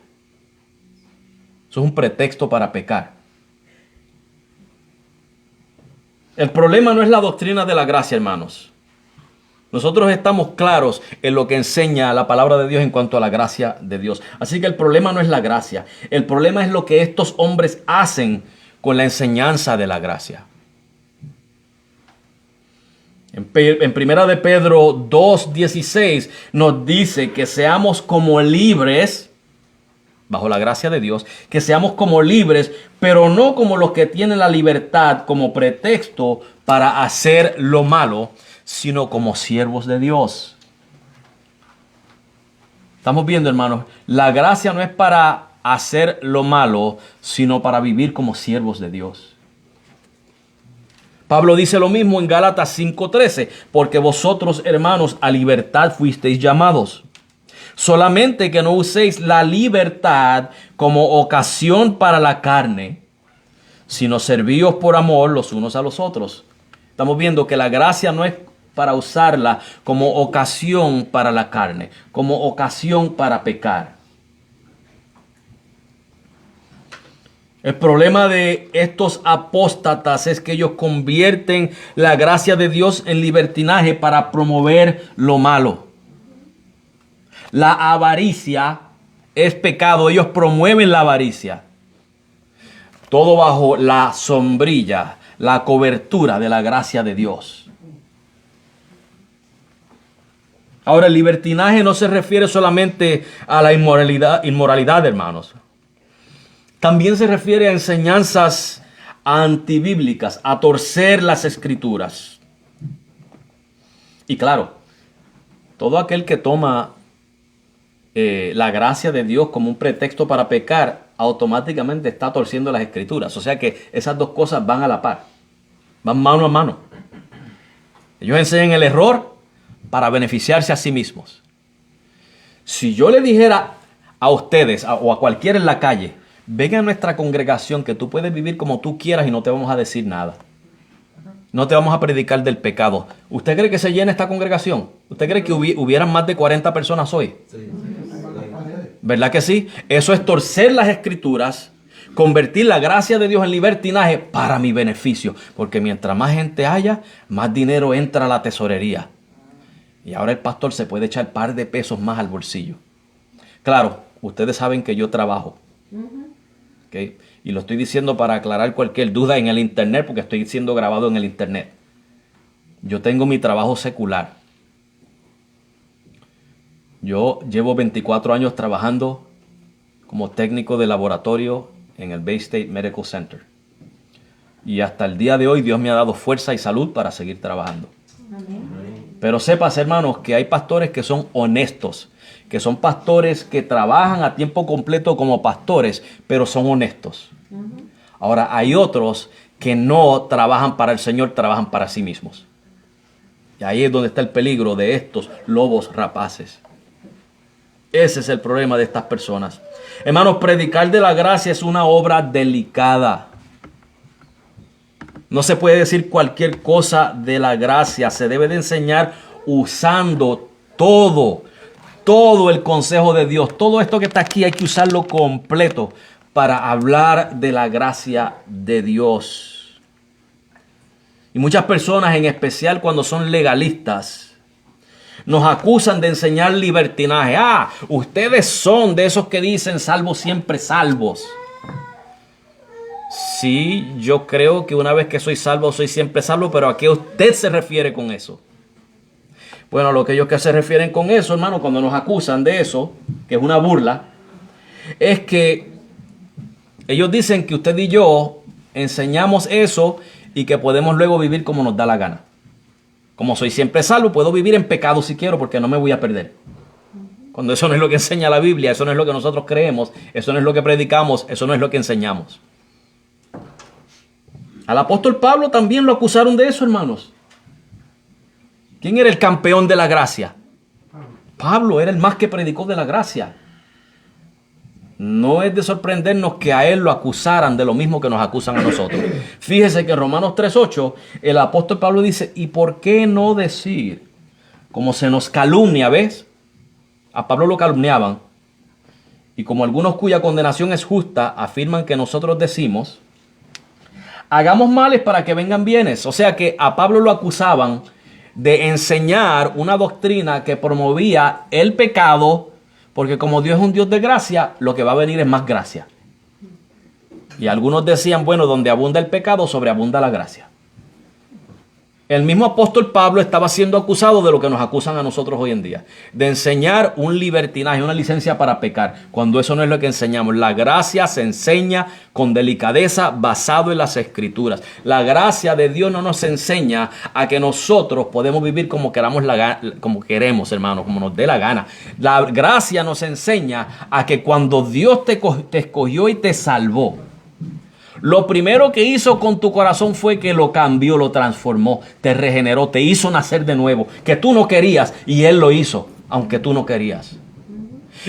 Eso es un pretexto para pecar. El problema no es la doctrina de la gracia, hermanos. Nosotros estamos claros en lo que enseña la palabra de Dios en cuanto a la gracia de Dios. Así que el problema no es la gracia. El problema es lo que estos hombres hacen con la enseñanza de la gracia. En Primera de Pedro 2:16 nos dice que seamos como libres, bajo la gracia de Dios, que seamos como libres, pero no como los que tienen la libertad como pretexto para hacer lo malo, sino como siervos de Dios. Estamos viendo, hermanos, la gracia no es para hacer lo malo, sino para vivir como siervos de Dios. Pablo dice lo mismo en Gálatas 5:13, porque vosotros, hermanos, a libertad fuisteis llamados. Solamente que no uséis la libertad como ocasión para la carne, sino servíos por amor los unos a los otros. Estamos viendo que la gracia no es para usarla como ocasión para la carne, como ocasión para pecar. El problema de estos apóstatas es que ellos convierten la gracia de Dios en libertinaje para promover lo malo. La avaricia es pecado. Ellos promueven la avaricia. Todo bajo la sombrilla, la cobertura de la gracia de Dios. Ahora, el libertinaje no se refiere solamente a la inmoralidad, hermanos. También se refiere a enseñanzas antibíblicas, a torcer las escrituras. Y claro, todo aquel que toma la gracia de Dios como un pretexto para pecar, automáticamente está torciendo las escrituras. O sea que esas dos cosas van a la par, van mano a mano. Ellos enseñan el error para beneficiarse a sí mismos. Si yo le dijera a ustedes o a cualquiera en la calle, ven a nuestra congregación que tú puedes vivir como tú quieras y no te vamos a decir nada. No te vamos a predicar del pecado. ¿Usted cree que se llena esta congregación? ¿Usted cree que hubieran más de 40 personas hoy? Sí. ¿Verdad que sí? Eso es torcer las escrituras, convertir la gracia de Dios en libertinaje para mi beneficio. Porque mientras más gente haya, más dinero entra a la tesorería. Y ahora el pastor se puede echar un par de pesos más al bolsillo. Claro, ustedes saben que yo trabajo. ¿Okay? Y lo estoy diciendo para aclarar cualquier duda en el internet, porque estoy siendo grabado en el internet. Yo tengo mi trabajo secular. Yo llevo 24 años trabajando como técnico de laboratorio en el Bay State Medical Center. Y hasta el día de hoy Dios me ha dado fuerza y salud para seguir trabajando. Amén. Pero sepas, hermanos, que hay pastores que son honestos, que son pastores que trabajan a tiempo completo como pastores, pero son honestos. Ahora, hay otros que no trabajan para el Señor, trabajan para sí mismos. Y ahí es donde está el peligro de estos lobos rapaces. Ese es el problema de estas personas. Hermanos, predicar de la gracia es una obra delicada. No se puede decir cualquier cosa de la gracia. Se debe de enseñar usando todo el consejo de Dios. Todo esto que está aquí hay que usarlo completo para hablar de la gracia de Dios. Y muchas personas, en especial cuando son legalistas, nos acusan de enseñar libertinaje. Ustedes son de esos que dicen salvos siempre salvos. Sí, yo creo que una vez que soy salvo, soy siempre salvo, pero ¿a qué usted se refiere con eso? Bueno, lo que ellos que se refieren con eso, hermano, cuando nos acusan de eso, que es una burla, es que ellos dicen que usted y yo enseñamos eso y que podemos luego vivir como nos da la gana. Como soy siempre salvo, puedo vivir en pecado si quiero porque no me voy a perder. Cuando eso no es lo que enseña la Biblia, eso no es lo que nosotros creemos, eso no es lo que predicamos, eso no es lo que enseñamos. Al apóstol Pablo también lo acusaron de eso, hermanos. ¿Quién era el campeón de la gracia? Pablo era el más que predicó de la gracia. No es de sorprendernos que a él lo acusaran de lo mismo que nos acusan a nosotros. Fíjese que en Romanos 3:8 el apóstol Pablo dice, ¿y por qué no decir? Como se nos calumnia, ¿ves? A Pablo lo calumniaban. Y como algunos cuya condenación es justa afirman que nosotros decimos, hagamos males para que vengan bienes. O sea que a Pablo lo acusaban de enseñar una doctrina que promovía el pecado, porque como Dios es un Dios de gracia, lo que va a venir es más gracia. Y algunos decían, bueno, donde abunda el pecado, sobreabunda la gracia. El mismo apóstol Pablo estaba siendo acusado de lo que nos acusan a nosotros hoy en día, de enseñar un libertinaje, una licencia para pecar, cuando eso no es lo que enseñamos. La gracia se enseña con delicadeza basado en las Escrituras. La gracia de Dios no nos enseña a que nosotros podemos vivir como queremos, hermano, como nos dé la gana. La gracia nos enseña a que cuando Dios te escogió y te salvó, lo primero que hizo con tu corazón fue que lo cambió, lo transformó, te regeneró, te hizo nacer de nuevo, que tú no querías y Él lo hizo, aunque tú no querías.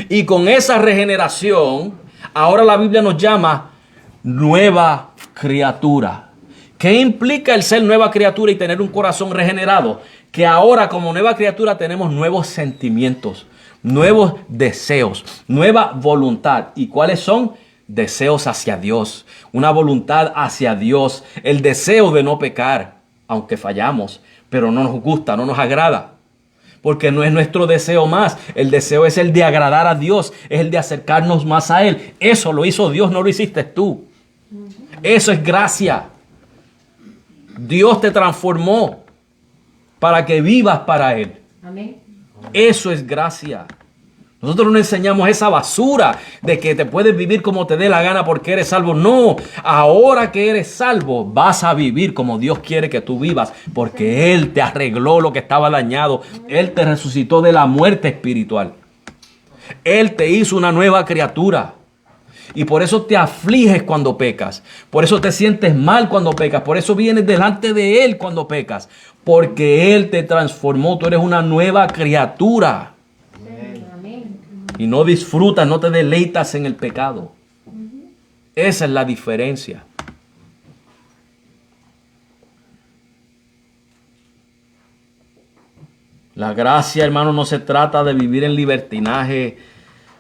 Y con esa regeneración, ahora la Biblia nos llama nueva criatura. ¿Qué implica el ser nueva criatura y tener un corazón regenerado? Que ahora como nueva criatura tenemos nuevos sentimientos, nuevos deseos, nueva voluntad. ¿Y cuáles son? Deseos hacia Dios, una voluntad hacia Dios, el deseo de no pecar, aunque fallamos, pero no nos gusta, no nos agrada, porque no es nuestro deseo más. El deseo es el de agradar a Dios, es el de acercarnos más a Él. Eso lo hizo Dios, no lo hiciste tú. Eso es gracia. Dios te transformó para que vivas para Él. Amén. Eso es gracia. Nosotros no enseñamos esa basura de que te puedes vivir como te dé la gana porque eres salvo. No, ahora que eres salvo vas a vivir como Dios quiere que tú vivas, porque Él te arregló lo que estaba dañado. Él te resucitó de la muerte espiritual. Él te hizo una nueva criatura. Y por eso te afliges cuando pecas. Por eso te sientes mal cuando pecas. Por eso vienes delante de Él cuando pecas. Porque Él te transformó. Tú eres una nueva criatura. Y no disfrutas, no te deleitas en el pecado. Esa es la diferencia. La gracia, hermano, no se trata de vivir en libertinaje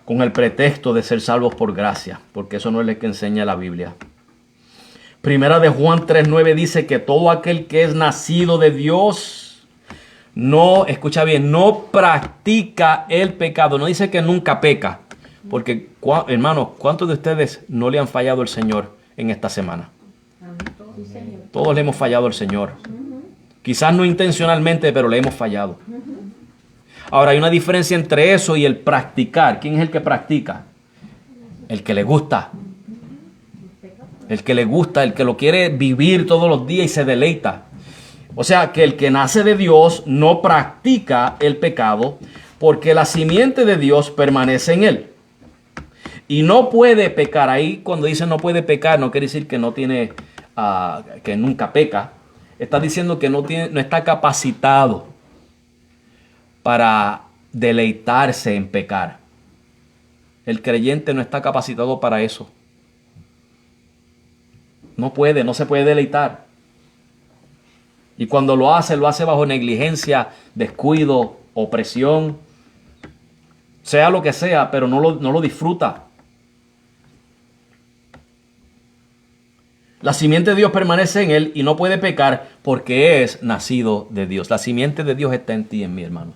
con el pretexto de ser salvos por gracia, porque eso no es lo que enseña la Biblia. Primera de Juan 3:9 dice que todo aquel que es nacido de Dios no, escucha bien, no practica el pecado. No dice que nunca peca. Porque, hermanos, ¿cuántos de ustedes no le han fallado al Señor en esta semana? Todos le hemos fallado al Señor. Quizás no intencionalmente, pero le hemos fallado. Ahora, hay una diferencia entre eso y el practicar. ¿Quién es el que practica? El que le gusta. El que le gusta, el que lo quiere vivir todos los días y se deleita. O sea, que el que nace de Dios no practica el pecado porque la simiente de Dios permanece en él. Y no puede pecar. Ahí cuando dice no puede pecar, no quiere decir que no tiene, que nunca peca. Está diciendo que no está capacitado para deleitarse en pecar. El creyente no está capacitado para eso. No puede, no se puede deleitar. Y cuando lo hace bajo negligencia, descuido, opresión, sea lo que sea, pero no lo disfruta. La simiente de Dios permanece en él y no puede pecar porque es nacido de Dios. La simiente de Dios está en ti y en mí, hermanos.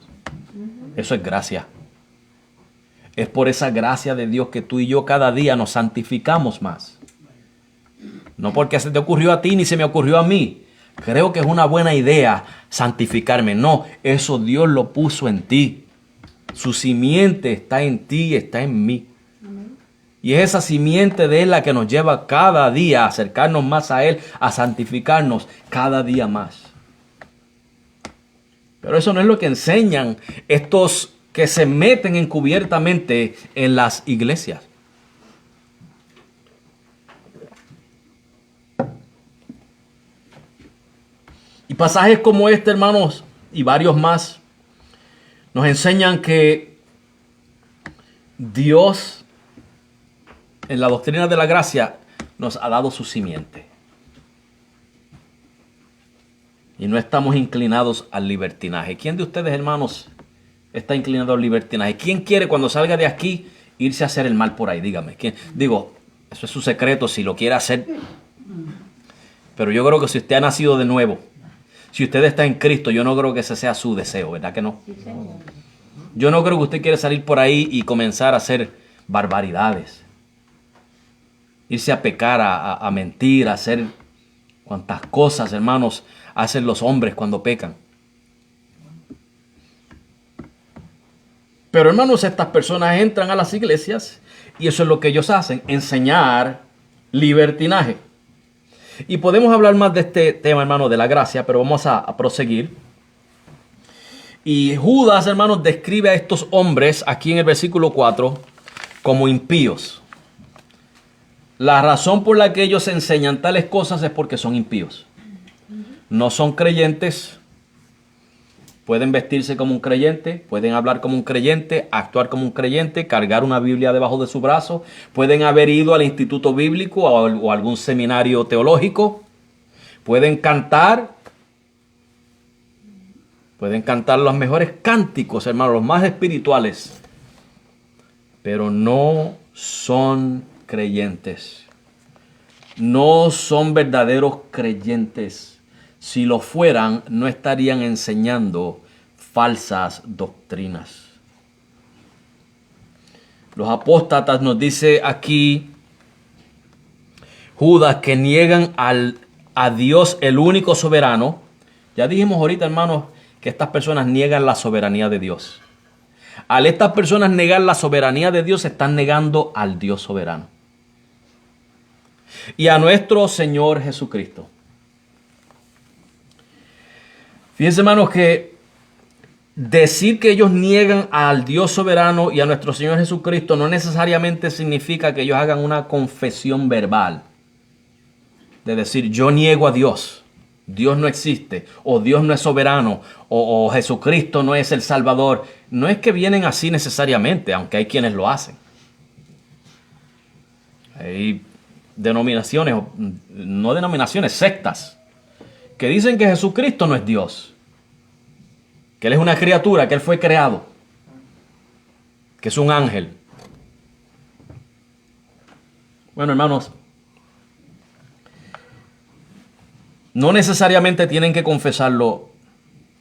Eso es gracia. Es por esa gracia de Dios que tú y yo cada día nos santificamos más. No porque se te ocurrió a ti ni se me ocurrió a mí. Creo que es una buena idea santificarme. No, eso Dios lo puso en ti. Su simiente está en ti y está en mí. Amén. Y es esa simiente de Él la que nos lleva cada día a acercarnos más a Él, a santificarnos cada día más. Pero eso no es lo que enseñan estos que se meten encubiertamente en las iglesias. Y pasajes como este, hermanos, y varios más, nos enseñan que Dios, en la doctrina de la gracia, nos ha dado su simiente. Y no estamos inclinados al libertinaje. ¿Quién de ustedes, hermanos, está inclinado al libertinaje? ¿Quién quiere cuando salga de aquí irse a hacer el mal por ahí? Dígame. ¿Quién? Digo, eso es su secreto si lo quiere hacer. Pero yo creo que si usted ha nacido de nuevo, Si usted está en Cristo, yo no creo que ese sea su deseo, ¿verdad que no? Sí, Señor. Yo no creo que usted quiera salir por ahí y comenzar a hacer barbaridades. Irse a pecar, a mentir, a hacer cuantas cosas, hermanos, hacen los hombres cuando pecan. Pero hermanos, estas personas entran a las iglesias y eso es lo que ellos hacen, enseñar libertinaje. Y podemos hablar más de este tema, hermanos, de la gracia, pero vamos a proseguir. Y Judas, hermanos, describe a estos hombres aquí en el versículo 4 como impíos. La razón por la que ellos enseñan tales cosas es porque son impíos. No son creyentes. Pueden vestirse como un creyente, pueden hablar como un creyente, actuar como un creyente, cargar una Biblia debajo de su brazo. Pueden haber ido al instituto bíblico o algún seminario teológico. Pueden cantar los mejores cánticos, hermanos, los más espirituales. Pero no son creyentes. No son verdaderos creyentes. Si lo fueran, no estarían enseñando falsas doctrinas. Los apóstatas, nos dice aquí Judas, que niegan a Dios, el único soberano. Ya dijimos ahorita, hermanos, que estas personas niegan la soberanía de Dios. Al estas personas negar la soberanía de Dios, están negando al Dios soberano. Y a nuestro Señor Jesucristo. Fíjense, hermanos, que decir que ellos niegan al Dios soberano y a nuestro Señor Jesucristo no necesariamente significa que ellos hagan una confesión verbal. De decir, yo niego a Dios. Dios no existe, o Dios no es soberano, o Jesucristo no es el Salvador. No es que vienen así necesariamente, aunque hay quienes lo hacen. Hay denominaciones, no denominaciones, sectas, que dicen que Jesucristo no es Dios, que Él es una criatura, que Él fue creado, que es un ángel. Bueno, hermanos, no necesariamente tienen que confesarlo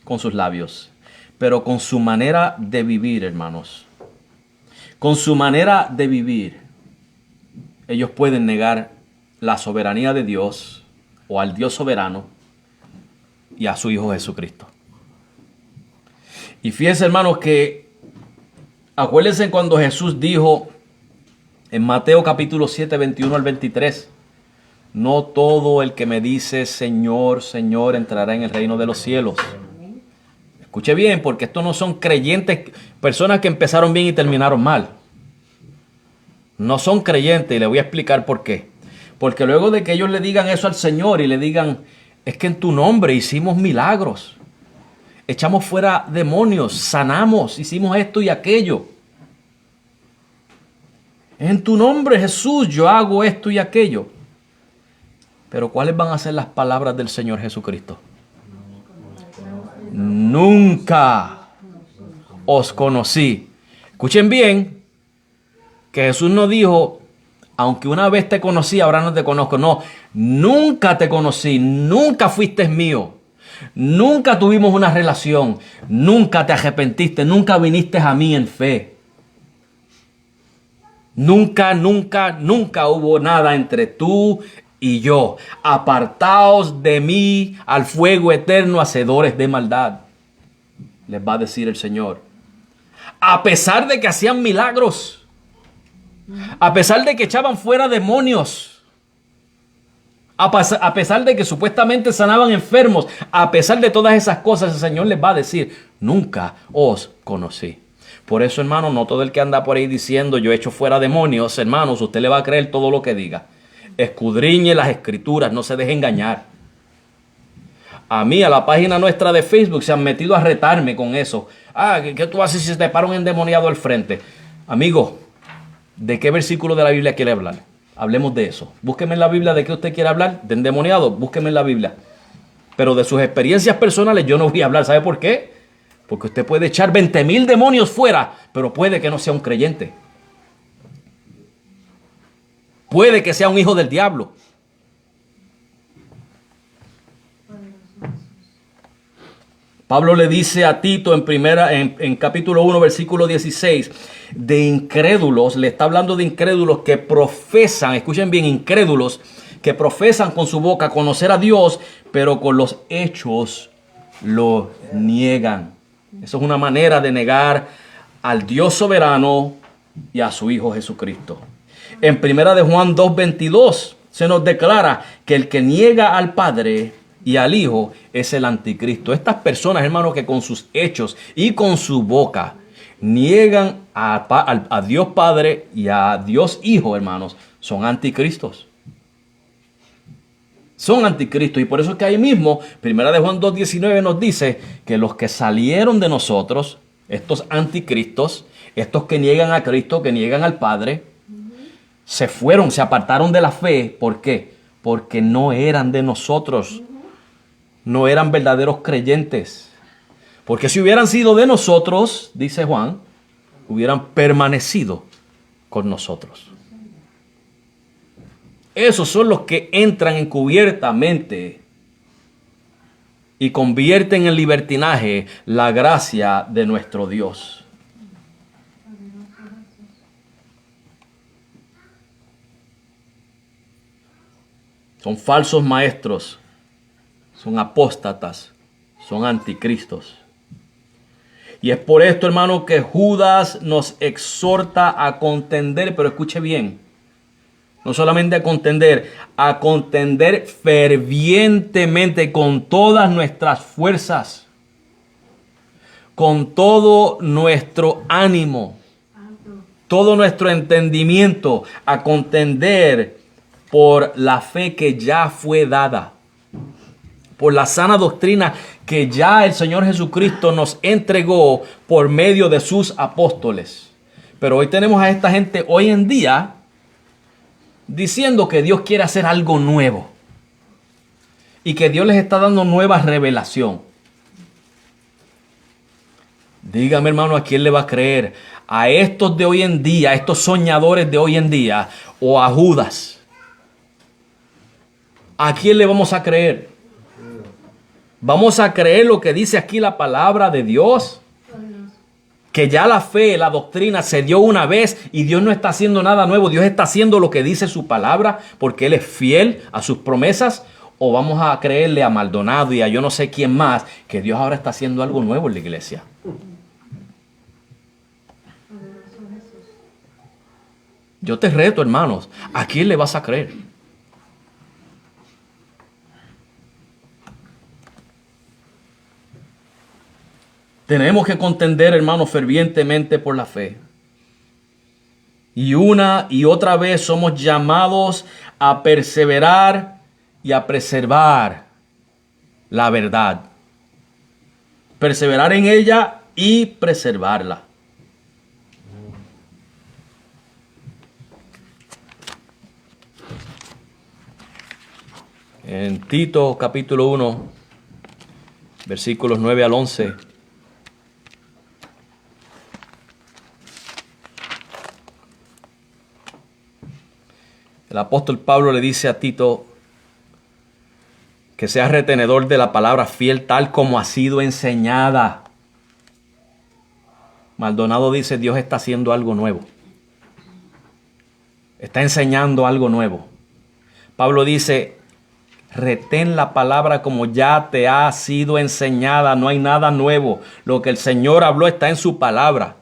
con sus labios, pero con su manera de vivir, hermanos. Con su manera de vivir, ellos pueden negar la soberanía de Dios o al Dios soberano y a su Hijo Jesucristo. Y fíjense, hermanos, que acuérdense cuando Jesús dijo en Mateo capítulo 7, 21 al 23, no todo el que me dice Señor, Señor entrará en el reino de los cielos. Escuche bien, porque estos no son creyentes, personas que empezaron bien y terminaron mal. No son creyentes, y le voy a explicar por qué. Porque luego de que ellos le digan eso al Señor y le digan, es que en tu nombre hicimos milagros, echamos fuera demonios, sanamos, hicimos esto y aquello. En tu nombre, Jesús, yo hago esto y aquello. Pero ¿cuáles van a ser las palabras del Señor Jesucristo? Nunca os conocí. Escuchen bien, que Jesús no dijo, aunque una vez te conocí, ahora no te conozco. No, nunca te conocí, nunca fuiste mío, nunca tuvimos una relación, nunca te arrepentiste, nunca viniste a mí en fe. Nunca, nunca, nunca hubo nada entre tú y yo. Apartaos de mí al fuego eterno, hacedores de maldad. Les va a decir el Señor. A pesar de que hacían milagros, a pesar de que echaban fuera demonios, a pesar de que supuestamente sanaban enfermos, a pesar de todas esas cosas, el Señor les va a decir, nunca os conocí. Por eso, hermanos, no todo el que anda por ahí diciendo yo echo fuera demonios, hermanos, usted le va a creer todo lo que diga. Escudriñe las escrituras, no se deje engañar. A mí, a la página nuestra de Facebook, se han metido a retarme con eso. ¿Qué tú haces si se te para un endemoniado al frente? Amigo, ¿de qué versículo de la Biblia quiere hablar? Hablemos de eso. Búsqueme en la Biblia de qué usted quiere hablar. De endemoniado, búsqueme en la Biblia. Pero de sus experiencias personales yo no voy a hablar. ¿Sabe por qué? Porque usted puede echar 20,000 demonios fuera, pero puede que no sea un creyente. Puede que sea un hijo del diablo. Pablo le dice a Tito en capítulo 1, versículo 16, de incrédulos, le está hablando de incrédulos que profesan, escuchen bien, incrédulos que profesan con su boca conocer a Dios, pero con los hechos lo niegan. Eso es una manera de negar al Dios soberano y a su Hijo Jesucristo. En primera de Juan 2:22 se nos declara que el que niega al Padre y al Hijo es el anticristo. Estas personas, hermanos, que con sus hechos y con su boca niegan a Dios Padre y a Dios Hijo, hermanos, son anticristos. Son anticristos. Y por eso es que ahí mismo, primera de Juan 2:19 nos dice que los que salieron de nosotros, estos anticristos, estos que niegan a Cristo, que niegan al Padre, se fueron, se apartaron de la fe. ¿Por qué? Porque no eran de nosotros. No eran verdaderos creyentes. Porque si hubieran sido de nosotros, dice Juan, hubieran permanecido con nosotros. Esos son los que entran encubiertamente y convierten en libertinaje la gracia de nuestro Dios. Son falsos maestros. Son apóstatas, son anticristos. Y es por esto, hermano, que Judas nos exhorta a contender, pero escuche bien, no solamente a contender fervientemente con todas nuestras fuerzas, con todo nuestro ánimo, todo nuestro entendimiento, a contender por la fe que ya fue dada, por la sana doctrina que ya el Señor Jesucristo nos entregó por medio de sus apóstoles. Pero hoy tenemos a esta gente hoy en día diciendo que Dios quiere hacer algo nuevo y que Dios les está dando nueva revelación. Dígame, hermano, ¿a quién le va a creer? ¿A estos de hoy en día, a estos soñadores de hoy en día, o a Judas? ¿A quién le vamos a creer? ¿Vamos a creer lo que dice aquí la palabra de Dios? Que ya la fe, la doctrina se dio una vez y Dios no está haciendo nada nuevo. Dios está haciendo lo que dice su palabra porque Él es fiel a sus promesas. ¿O vamos a creerle a Maldonado y a yo no sé quién más que Dios ahora está haciendo algo nuevo en la iglesia? Yo te reto, hermanos, ¿a quién le vas a creer? Tenemos que contender, hermanos, fervientemente por la fe. Y una y otra vez somos llamados a perseverar y a preservar la verdad. Perseverar en ella y preservarla. En Tito capítulo 1, versículos 9 al 11. El apóstol Pablo le dice a Tito que sea retenedor de la palabra fiel tal como ha sido enseñada. Maldonado dice, Dios está haciendo algo nuevo. Está enseñando algo nuevo. Pablo dice, retén la palabra como ya te ha sido enseñada. No hay nada nuevo. Lo que el Señor habló está en su palabra.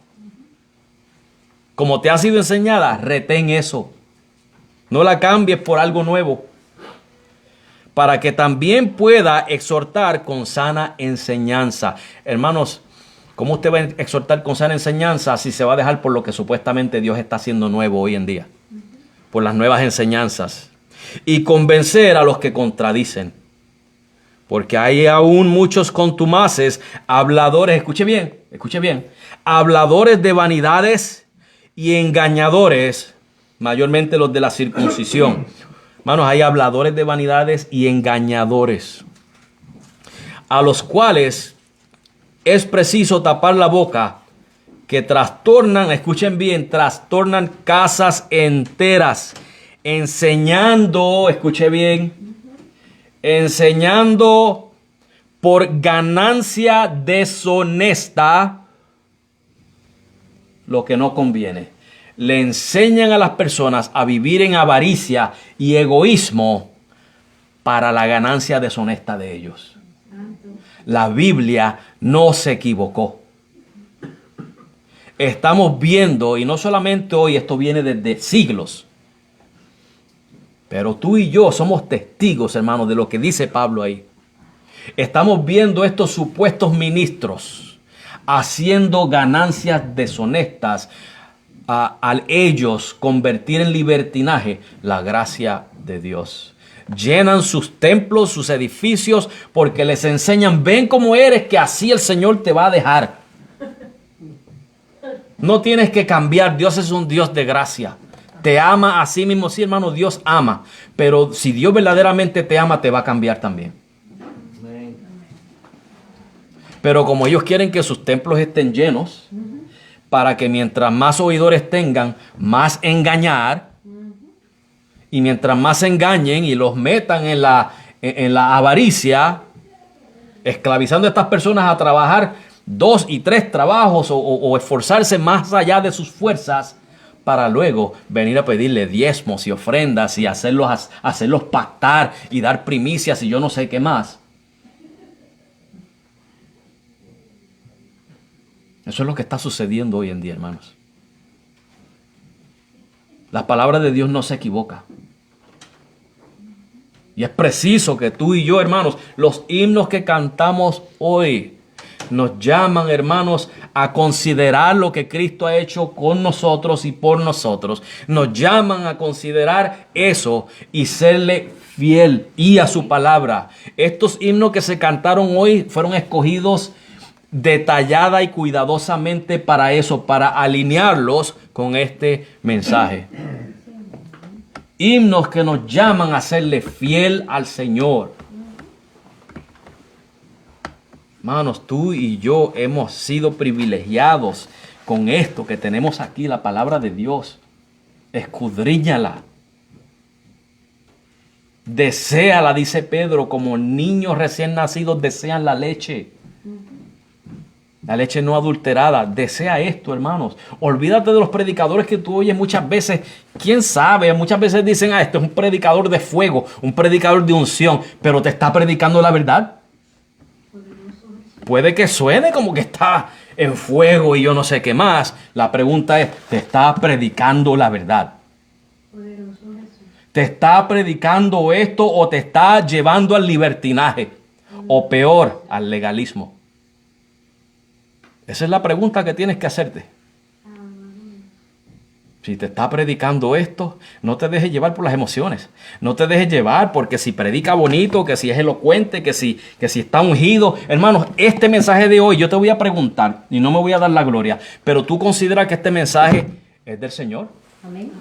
Como te ha sido enseñada, retén eso. No la cambies por algo nuevo, para que también pueda exhortar con sana enseñanza. Hermanos, ¿cómo usted va a exhortar con sana enseñanza si se va a dejar por lo que supuestamente Dios está haciendo nuevo hoy en día? Por las nuevas enseñanzas. Y convencer a los que contradicen. Porque hay aún muchos contumaces, habladores, escuche bien, habladores de vanidades y engañadores, mayormente los de la circuncisión. Hermanos, hay habladores de vanidades y engañadores, a los cuales es preciso tapar la boca, que trastornan, escuchen bien, trastornan casas enteras, enseñando, escuche bien, enseñando por ganancia deshonesta lo que no conviene. Le enseñan a las personas a vivir en avaricia y egoísmo para la ganancia deshonesta de ellos. La Biblia no se equivocó. Estamos viendo, y no solamente hoy, esto viene desde siglos. Pero tú y yo somos testigos, hermanos, de lo que dice Pablo ahí. Estamos viendo estos supuestos ministros haciendo ganancias deshonestas al ellos convertir en libertinaje la gracia de Dios. Llenan sus templos, sus edificios, porque les enseñan, ven cómo eres, que así el Señor te va a dejar. No tienes que cambiar, Dios es un Dios de gracia. Te ama a sí mismo, sí, hermano, Dios ama. Pero si Dios verdaderamente te ama, te va a cambiar también. Pero como ellos quieren que sus templos estén llenos, para que mientras más oidores tengan, más engañar, y mientras más engañen y los metan en la avaricia, esclavizando a estas personas a trabajar 2 y 3 trabajos o esforzarse más allá de sus fuerzas, para luego venir a pedirle diezmos y ofrendas y hacerlos pactar y dar primicias y yo no sé qué más. Eso es lo que está sucediendo hoy en día, hermanos. La palabra de Dios no se equivoca. Y es preciso que tú y yo, hermanos, los himnos que cantamos hoy nos llaman, hermanos, a considerar lo que Cristo ha hecho con nosotros y por nosotros. Nos llaman a considerar eso y serle fiel y a su palabra. Estos himnos que se cantaron hoy fueron escogidos detallada y cuidadosamente para eso, para alinearlos con este mensaje. Himnos que nos llaman a serle fiel al Señor. Hermanos, tú y yo hemos sido privilegiados con esto que tenemos aquí, la palabra de Dios. Escudriñala. Deséala, dice Pedro, como niños recién nacidos desean la leche. La leche no adulterada. Desea esto, hermanos. Olvídate de los predicadores que tú oyes muchas veces. ¿Quién sabe? Muchas veces dicen, este es un predicador de fuego, un predicador de unción, pero te está predicando la verdad. Puede que suene como que está en fuego y yo no sé qué más. La pregunta es, ¿te está predicando la verdad? ¿Te está predicando esto o te está llevando al libertinaje? O peor, al legalismo. Esa es la pregunta que tienes que hacerte. Si te está predicando esto, no te dejes llevar por las emociones. No te dejes llevar porque si predica bonito, que si es elocuente, que si está ungido. Hermanos, este mensaje de hoy yo te voy a preguntar y no me voy a dar la gloria, pero tú consideras que este mensaje es del Señor. Amén.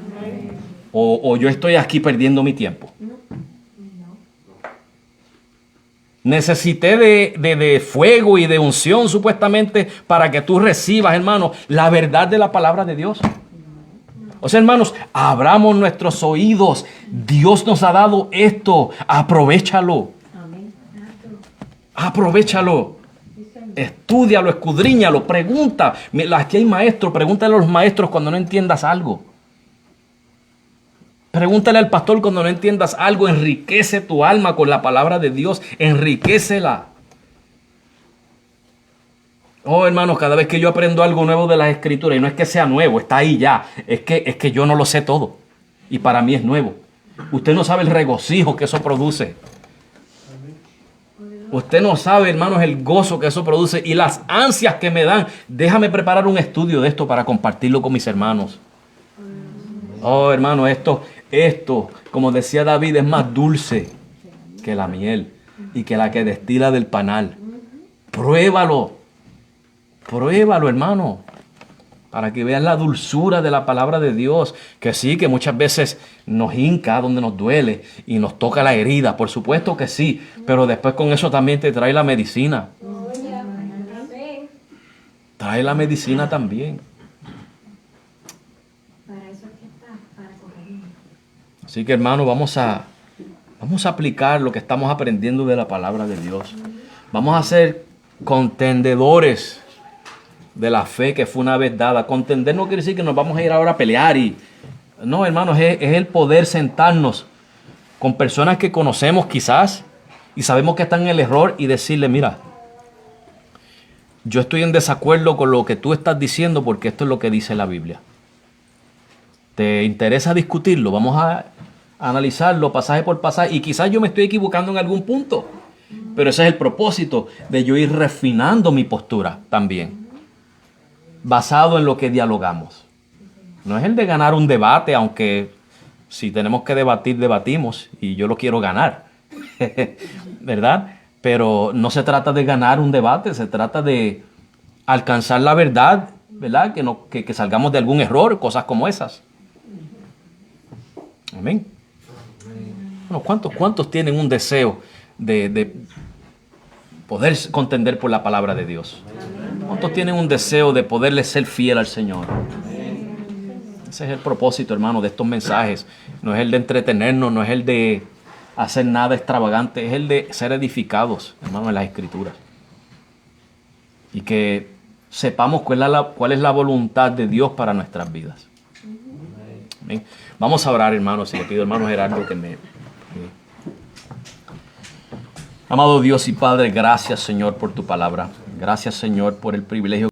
O yo estoy aquí perdiendo mi tiempo. Necesité de fuego y de unción supuestamente para que tú recibas, hermano, la verdad de la palabra de Dios. O sea, hermanos, abramos nuestros oídos. Dios nos ha dado esto. Aprovéchalo. Aprovéchalo. Estúdialo, escudriñalo, pregunta. Aquí hay maestros, pregúntale a los maestros cuando no entiendas algo. Pregúntale al pastor cuando no entiendas algo. Enriquece tu alma con la palabra de Dios. Enriquécela. Oh, hermanos, cada vez que yo aprendo algo nuevo de las Escrituras, y no es que sea nuevo, está ahí ya, es que yo no lo sé todo. Y para mí es nuevo. Usted no sabe el regocijo que eso produce. Usted no sabe, hermanos, el gozo que eso produce y las ansias que me dan. Déjame preparar un estudio de esto para compartirlo con mis hermanos. Oh, hermano, esto, como decía David, es más dulce que la miel y que la que destila del panal. Pruébalo. Pruébalo, hermano, para que veas la dulzura de la palabra de Dios, que sí, que muchas veces nos hinca donde nos duele y nos toca la herida, por supuesto que sí, pero después con eso también te trae la medicina. Trae la medicina también. Así que, hermano, vamos a aplicar lo que estamos aprendiendo de la palabra de Dios. Vamos a ser contendedores de la fe que fue una vez dada. Contender no quiere decir que nos vamos a ir ahora a pelear. No, hermanos, es el poder sentarnos con personas que conocemos quizás y sabemos que están en el error y decirle, mira, yo estoy en desacuerdo con lo que tú estás diciendo porque esto es lo que dice la Biblia. ¿Te interesa discutirlo? Vamos a analizarlo pasaje por pasaje y quizás yo me estoy equivocando en algún punto, pero ese es el propósito de yo ir refinando mi postura también, basado en lo que dialogamos. No es el de ganar un debate, aunque si tenemos que debatir, debatimos y yo lo quiero ganar, ¿verdad? Pero no se trata de ganar un debate, se trata de alcanzar la verdad, ¿verdad? Que salgamos de algún error, cosas como esas. Amén. Bueno, ¿cuántos tienen un deseo de poder contender por la palabra de Dios? ¿Cuántos tienen un deseo de poderle ser fiel al Señor? Ese es el propósito, hermano, de estos mensajes. No es el de entretenernos, no es el de hacer nada extravagante, es el de ser edificados, hermano, en las Escrituras. Y que sepamos cuál es la voluntad de Dios para nuestras vidas. Amén. Vamos a orar, hermanos, y le pido, hermano Gerardo, que me... Amado Dios y Padre, gracias, Señor, por tu palabra. Gracias, Señor, por el privilegio